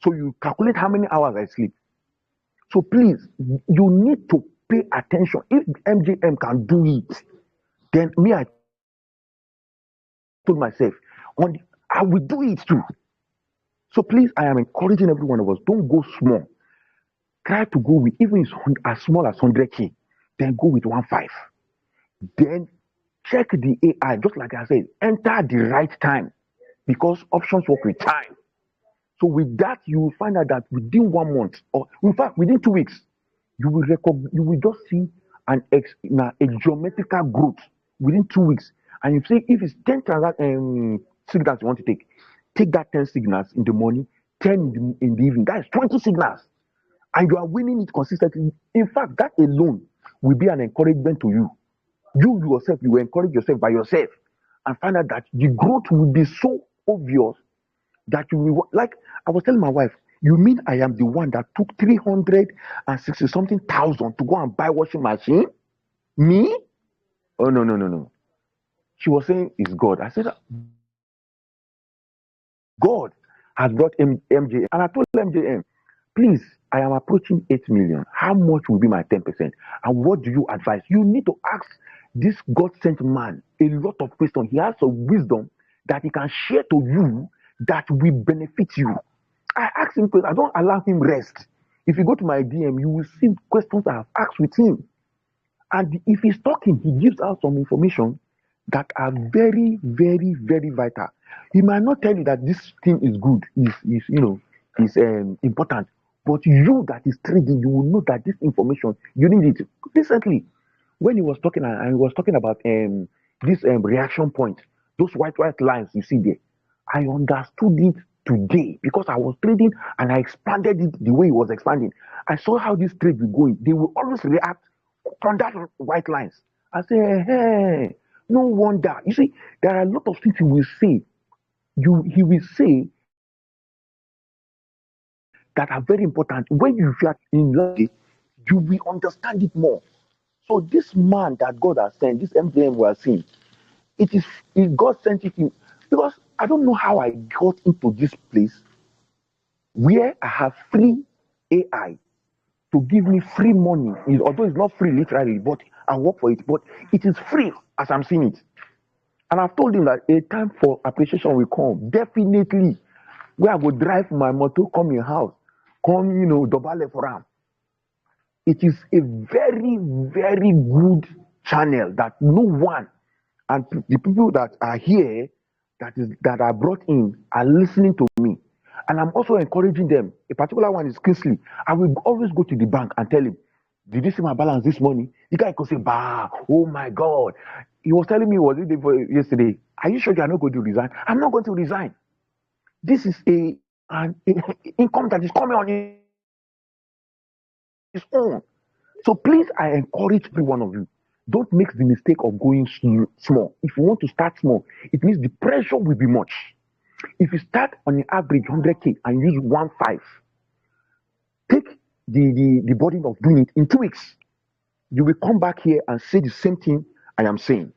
S7: So you calculate how many hours I sleep. So please, you need to pay attention. If MJM can do it, then me, I told myself, I will do it too. So please, I am encouraging every one of us, don't go small. Try to go with, even as small as 100K, then go with 1.5. Then check the AI, just like I said, enter the right time, because options work with time. So with that, you will find out that within 1 month, or in fact, within 2 weeks, you will just see a geometrical growth within 2 weeks. And you say, if it's 10 signals you want to take that 10 signals in the morning, 10 in the evening. That is 20 signals. And you are winning it consistently. In fact, that alone will be an encouragement to you. You yourself, you will encourage yourself by yourself and find out that the growth will be so obvious that you will, like I was telling my wife, you mean I am the one that took 360 something thousand to go and buy washing machine? Me? Oh, no. She was saying, it's God. I said, God has brought MJM. And I told MJM, please, I am approaching 8 million. How much will be my 10%? And what do you advise? You need to ask this God sent man a lot of questions. He has a wisdom that he can share to you that will benefit you. I asked him questions. I don't allow him rest. If you go to my DM, you will see questions I have asked with him. And if he's talking, he gives out some information that are very, very, very vital. He might not tell you that this thing is good, is important, but you that is trading, you will know that this information you need it. Recently, when he was talking, and he was talking about this reaction point, those white lines you see there, I understood it today because I was trading and I expanded it the way it was expanding. I saw how this trade will go. They will always react on that white lines. I say, hey, no wonder. You see, there are a lot of things he will say. He will say that are very important. When you are in life, you will understand it more. So this man that God has sent, this MJM we are seeing, God sent it in because I don't know how I got into this place where I have free AI to give me free money. Although it's not free literally, but I work for it. But it is free as I'm seeing it. And I've told him that a time for appreciation will come. Definitely. Where I will drive my motor, come in house, come, Dobale for him. It is a very, very good channel that no one, and the people that are here, that are brought in, are listening to me. And I'm also encouraging them. A particular one is Kingsley. I will always go to the bank and tell him, did you see my balance this morning? The guy could say, bah, oh my God. He was telling me, was it yesterday? Are you sure you are not going to resign? I'm not going to resign. This is an income that is coming on its own. So please, I encourage every one of you. Don't make the mistake of going small. If you want to start small, it means the pressure will be much. If you start on an average 100K and use 1.5, take the burden of doing it in 2 weeks. You will come back here and say the same thing I am saying.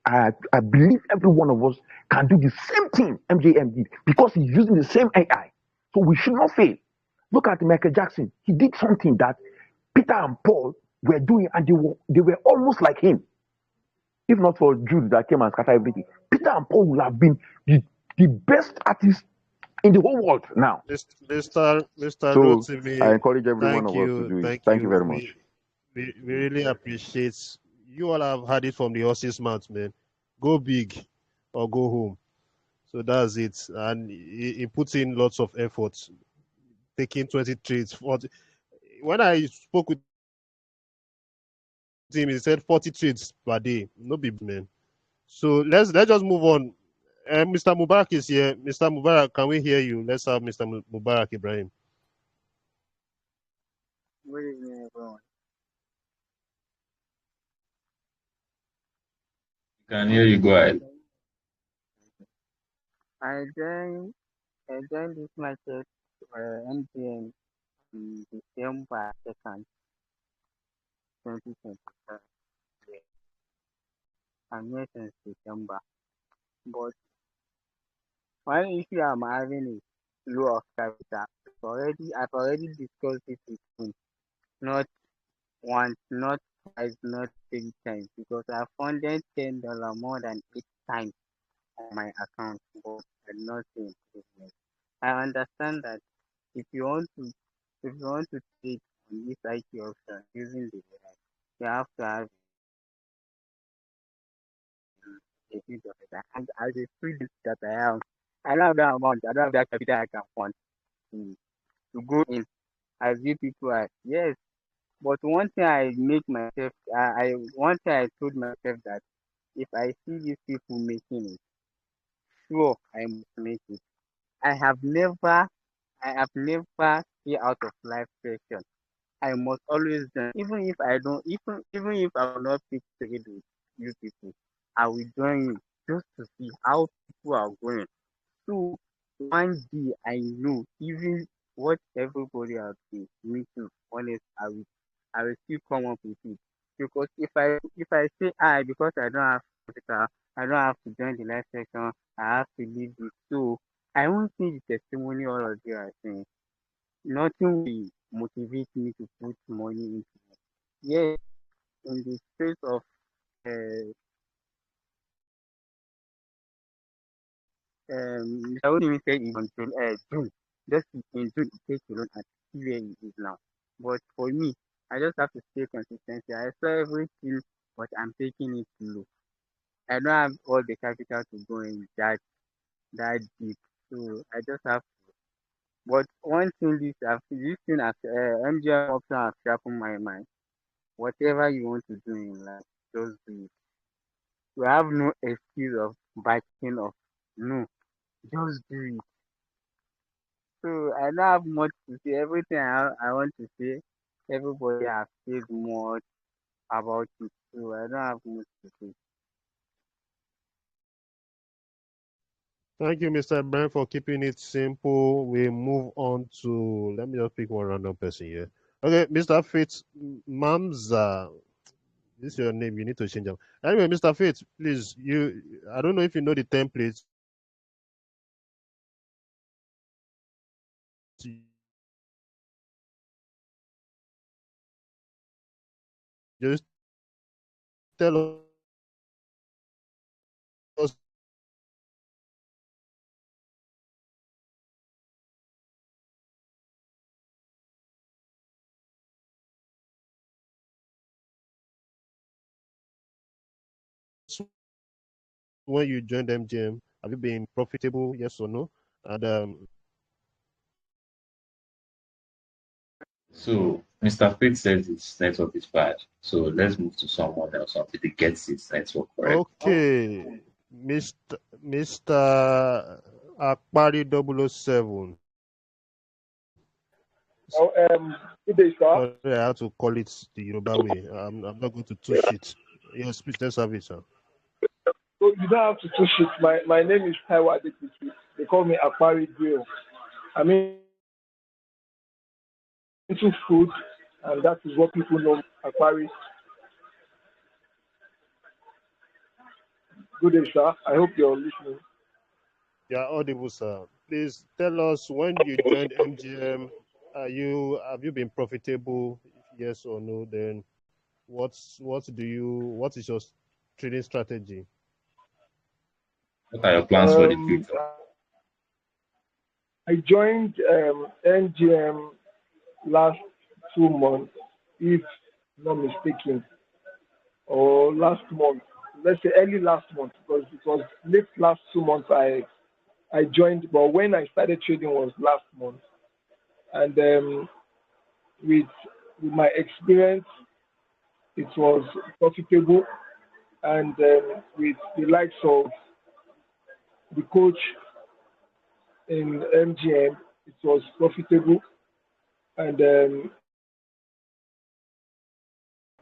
S7: I believe every one of us can do the same thing MJM did because he's using the same AI. So we should not fail. Look at Michael Jackson. He did something that Peter and Paul were doing, and they were almost like him. If not for Jude that came and scattered everything, Peter and Paul would have been the best artists in the whole world now.
S2: Mr.
S7: So
S2: Rotimi,
S7: I encourage every one
S2: thank
S7: of us to
S2: you,
S7: do it.
S2: thank
S7: Thank you
S2: you.
S7: very much.
S2: We really appreciate you all have had it from the horse's mouth, man. Go big or go home. So that's it. And he puts in lots of effort, taking 20 trades. 40. When I spoke with him, he said 40 trades per day. No big man. So let's just move on. Mr. Mubarak is here. Mr. Mubarak, can we hear you? Let's have Mr. Mubarak Ibrahim.
S8: Good evening, everyone.
S5: Can hear you. Go ahead.
S8: I joined, I joined this market MTN in December 2nd, 2025. Yeah, I'm here since December. But one issue I'm having is low of capital. I've already discussed it with him. Not once, not twice, not 3 times. Because I funded $10 more than 8 times on my account, but I did not see improvement. I understand that if you want to if you want to trade on this IT option using the AI, you have to have a bit of it. And as a student that I don't have that amount, I don't have that capital I can fund to, to go in as you people are. Yes, but one thing I make myself, I one thing I told myself that if I see these people making it, sure I must make it. I have never, I have never stay out of life question. I must always join. Even if I don't, even if I will not pick trade with you people, I will join you just to see how people are going. So one day I know even what everybody are doing, me too. Honest, I will still come up with it. Because if I say I because I don't have capital, I don't have to join the live section, I have to leave it. So I won't see the testimony all of you are saying. Nothing will motivate me to put money into it. Yes, in the space of uh, Mr. Odin said in June, just in June it takes alone and see where it is now. But for me, I just have to stay consistent. I saw everything, but I'm taking it slow. I don't have all the capital to go in that deep, so I just have. But one thing this thing has MGM option has sharpened my mind. Whatever you want to do in life, just do it. You have no excuse of backing off. No, just do it. So I don't have much to say. Everything I want to say, everybody has said much about it. So I don't have much to say.
S2: Thank you, Mr. Brand, for keeping it simple. We move on to, let me just pick one random person here. Okay, Mr. Fitz Mamza. This is your name. You need to change them. Anyway, Mr. Fitz, please, I don't know if you know the templates. Just tell us when you joined MGM. Have you been profitable? Yes or no? And
S5: So Mr. Fitz says his network is bad. So let's move to someone else until he gets his network correct.
S2: okay, Mr. Akpari 007.
S9: Oh, good day, sir.
S2: Sorry, I have to call it the Yoruba way. I'm not going to touch it. Yes, please, let's have it, sir.
S9: So you don't have to touch it. My name is Taiwa Adetutu. They call me Aquari Grill. I mean, into food, and that is what people know Aquari. Good day, sir. I hope you're listening.
S2: Yeah, audible, sir. Please tell us when you joined MGM. Have you been profitable? Yes or no? Then what is your trading strategy?
S5: What are your plans for the
S9: Um,
S5: future?
S9: I joined NGM last 2 months, if not mistaken, or last month. Let's say early last month, because it was late last 2 months I joined, but when I started trading was last month. And with with my experience, it was profitable, and with the likes of the coach in MGM, it was profitable, and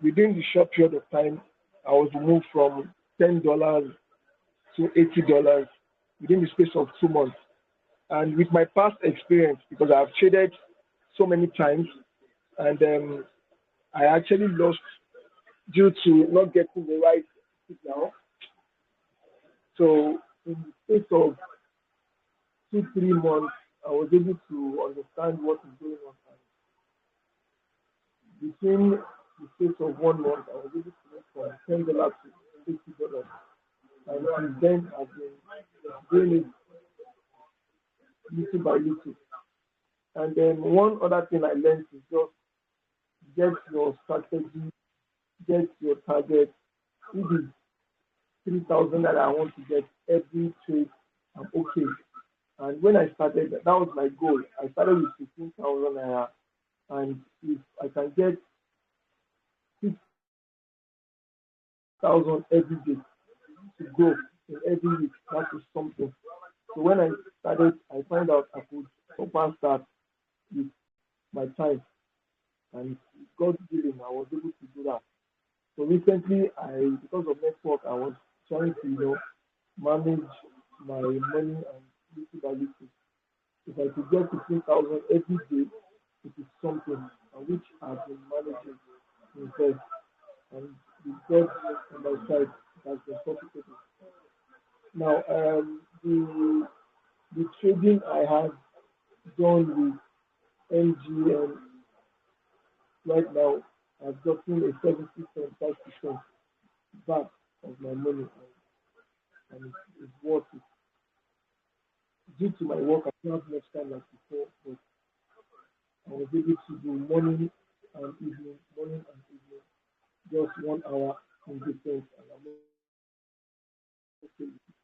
S9: within the short period of time, I was moved from $10 to $80 within the space of 2 months. And with my past experience, because I've traded so many times, and I actually lost due to not getting the right signal. So in the space of 2, 3 months, I was able to understand what is going on. And between the space of 1 month, I was able to move from $10 to $80. And since then, I've been doing it little by little. And then one other thing I learned is just get your strategy, get your target. If it's 3,000 that I want to get every trade, I'm okay. And when I started, that was my goal. I started with 15,000 naira, and if I can get 6,000 every day to go in every week, that is something. So when I started, I found out I could surpass that with my time, and God's willing, I was able to do that. So recently, because of network, I was trying to manage my money and little by little. If I could get 15,000 every day, it is something which I've been managing to invest. And with God on my side, it has been profitable. Now, the the trading I have done with MGM right now, I've gotten a 70.5% back of my money, and it's worth it. Due to my work, I don't have much time like before, but I was able to do morning and evening, just 1 hour in difference, and okay with it.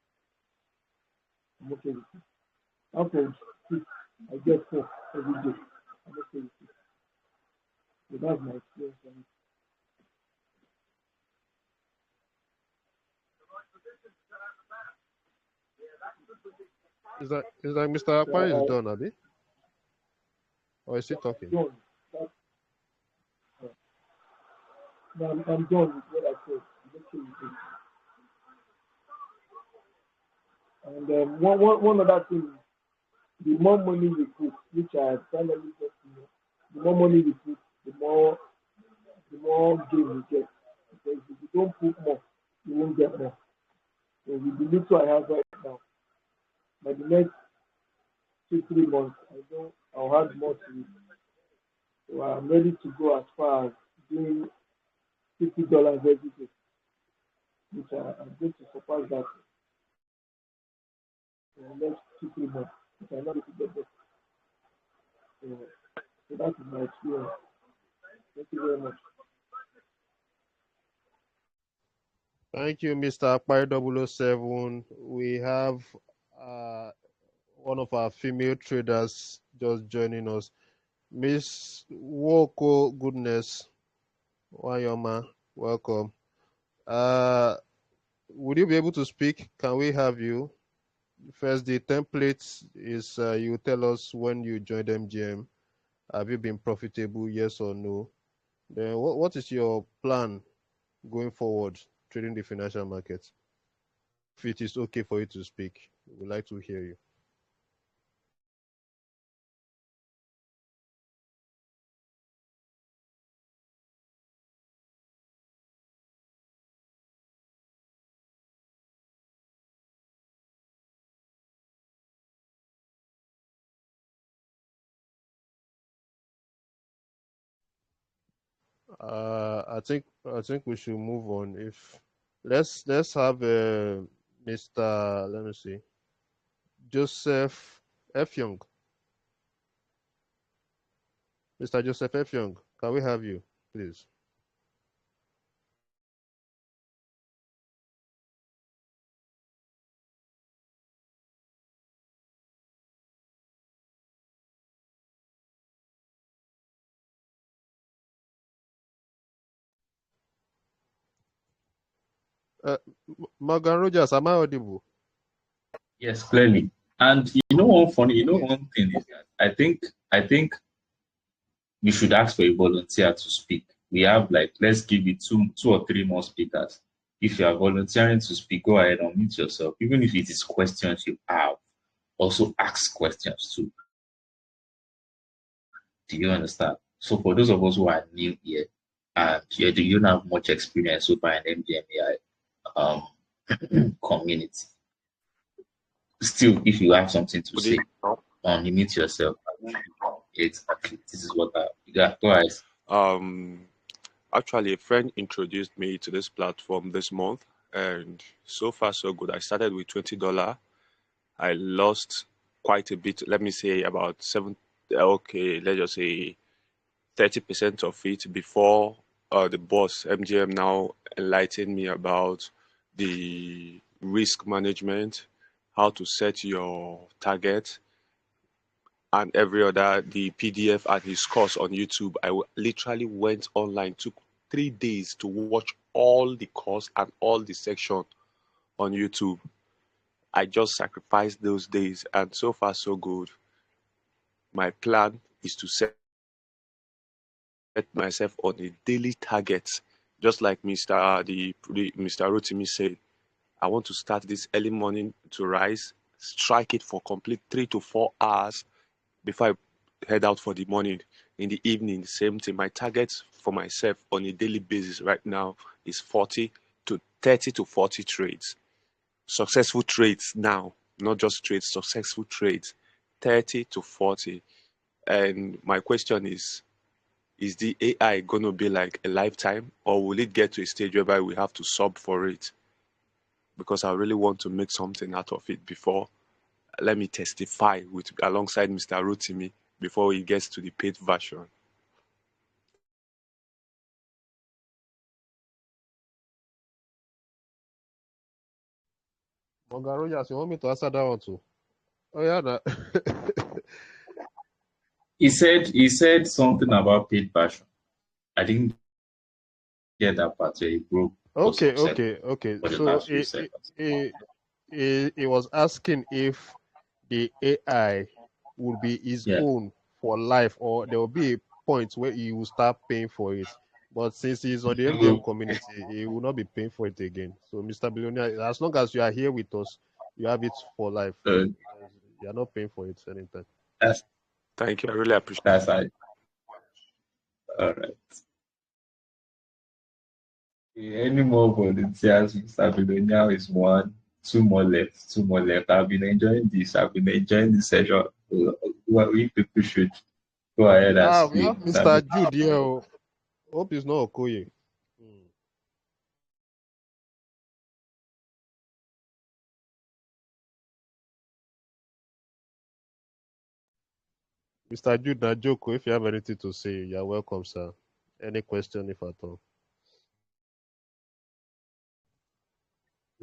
S9: I'm okay with it. Out of six, I get four every day. I'm okay with it. So that's my experience on it.
S2: Is that Mr.
S9: So
S2: Akpan is done, Abi? Or is he talking?
S9: done. That's, uh, I'm done with what I said. I'm okay with it. And one other thing, the more money we put, which I finally got to know, the more money we put, the more gain we get. Because if you don't put more, you won't get more. So with the little I have right now, by the next 2 3 months, I know I'll have more to it. So I'm ready to go as far as doing $50 every day, which I'm going to surpass that in the next 2 3 months. Which I'm not able to get that. So, so that is my experience. Thank you very much.
S2: Thank you, Mr. Akpai 007. We have uh, one of our female traders just joining us. Miss Woko Goodness Wayoma, welcome. Would you be able to speak? Can we have you? First, the template is you tell us when you joined MGM. Have you been profitable, yes or no? Then what is your plan going forward trading the financial markets? If it is okay for you to speak, we would like to hear you. I think we should move on. If let's have Mr. Let me see, Joseph F. Young. Mr. Joseph F. Young, can we have you, please? Uh, Morgan Rogers, am I audible?
S5: Yes, clearly. And
S2: Okay.
S5: one thing is that I think we should ask for a volunteer to speak. We have like let's give it two or three more speakers. If you are volunteering to speak, go ahead and mute yourself. Even if it is questions you have, also ask questions too. Do you understand? So for those of us who are new here and you don't have much experience so far in MDMAI community, still if you have something to
S10: Good
S5: say,
S10: evening.
S5: unmute yourself. Exactly. This is what you got. Go ahead.
S10: Um, Actually, a friend introduced me to this platform this month, and so far so good. I started with $20. I lost quite a bit. Let me say about seven. Okay, let's just say 30% of it before the boss MGM now enlightened me about the risk management, how to set your target, and every other the PDF and his course on YouTube. Literally went online, took 3 days to watch all the course and all the section on YouTube. I just sacrificed those days, and so far so good. My plan is to set myself on a daily target, just like Mr. Rotimi said. I want to start this early morning to rise, strike it for complete 3 to 4 hours before I head out for the morning. In the evening, same thing. My target for myself on a daily basis right now is 30 to 40 trades. Successful trades now, not just trades, successful trades, 30 to 40. And my question is the AI going to be like a lifetime, or will it get to a stage whereby we have to sub for it? Because I really want to make something out of it before, let me testify with alongside Mr. Rotimi before he gets to the paid version.
S2: Oga Rogers, you want me to answer that one too? Oh yeah,
S5: He said something about paid version. I didn't get that part where he broke for some seconds
S2: okay.
S5: for the
S2: So
S5: last few seconds.
S2: he was asking if the AI would be his
S5: Yeah.
S2: own for life, or there will be a point where he will start paying for it. But since he's on the MJM
S5: So,
S2: community, he will not be paying for it again. So, Mr. Billionaire, as long as you are here with us, you have it for life.
S5: uh,
S2: You are not paying for it anytime.
S5: that's
S10: Thank you. I really appreciate
S5: that's how. All right. Any more volunteers? Mr. Billionaire is one. Two more left. Two more left. I've been enjoying this. I've been enjoying this session. Well, we people should go ahead and
S2: Ah, we
S5: speak.
S2: have Mr. Jude here. Oh. Hope it's not Okoye. Hmm. Mr. Jude Najoko, if you have anything to say, you're welcome, sir. Any question, if at all.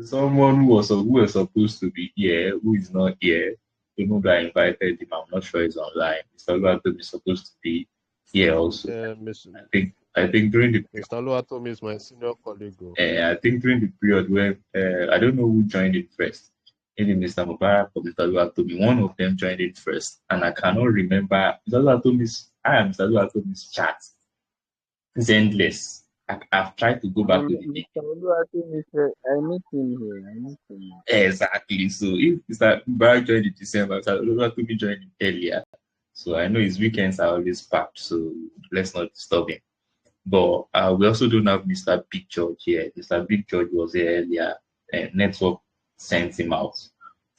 S5: Someone who was supposed to be here, who is not here, even though I invited him, I'm not sure he's online. Mr. Oluwatomi is supposed to be here also.
S2: Miss,
S5: I think during the
S2: Mr. Oluwatomi is my senior colleague. Oh.
S5: I think during the period when I don't know who joined it first, maybe Mr. Mubarak or Mr. Oluwatomi, one of them joined it first, and I cannot remember Mr. Oluwatomi's chat. It's endless. I've tried to go back to the beginning.
S8: Mr. Oluwatomi said, I meet him here. I meet him here.
S5: Exactly. So if Mr. Mubarak joined in December, Mr. Oluwatomi joined it earlier. So I know his weekends are always packed, so let's not disturb him. But we also don't have Mr. Big George here. Mr. Big George was here earlier. Network sent him out.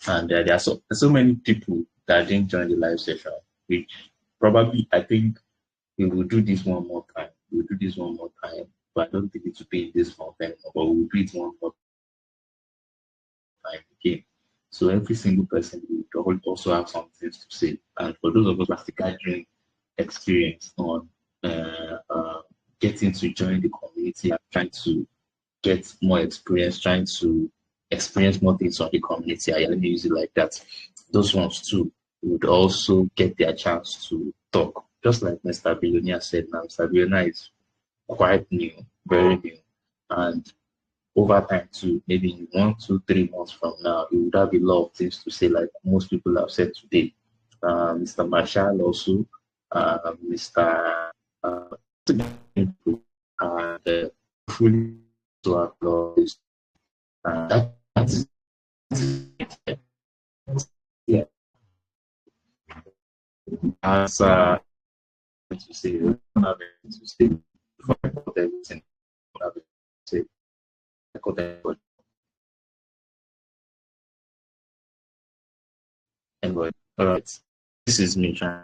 S5: And there are so many people that didn't join the live session, which probably I think we will do this one more time. We'll do this one more time. But I don't think it will be in this month anymore. But we'll do it one more time again. So every single person will also have something to say. And for those of us who have the gathering experience on getting to join the community and trying to get more experience, trying to experience more things on the community, let me use it like that. Those ones too would also get their chance to talk. Just like Mr. Billionaire said now, Mr. Billionaire is quite new, very new. And over time too, maybe in 1, 2, 3 months from now, you would have a lot of things to say, like most people have said today. Mr. Marshall also, Mr. And fully to applause. That's yeah. As to say, I don't have anything to say before I got everything. I have anything to say. I got everybody. Anyway, all right. This is me trying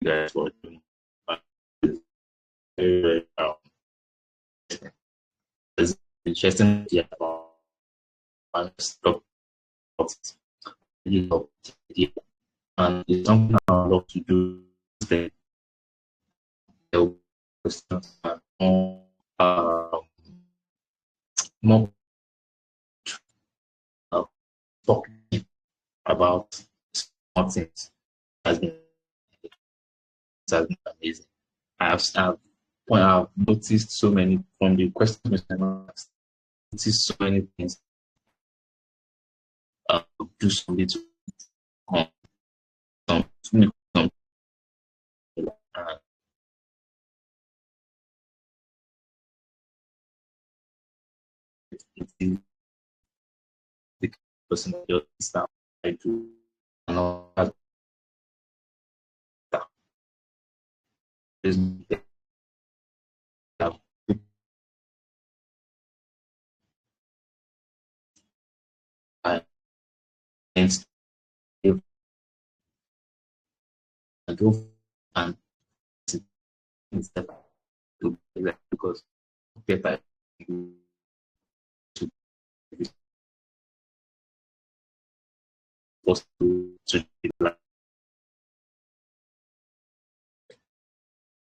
S5: to guys for doing very, very it's interesting to hear about stuff really love this idea. And it's something I love to do. The questions and more talking about small things has been amazing. I've noticed so many from the questions I've noticed so many things. Do something to some, some the person just start I do and all that. There's and go and instead to because paper to be possible to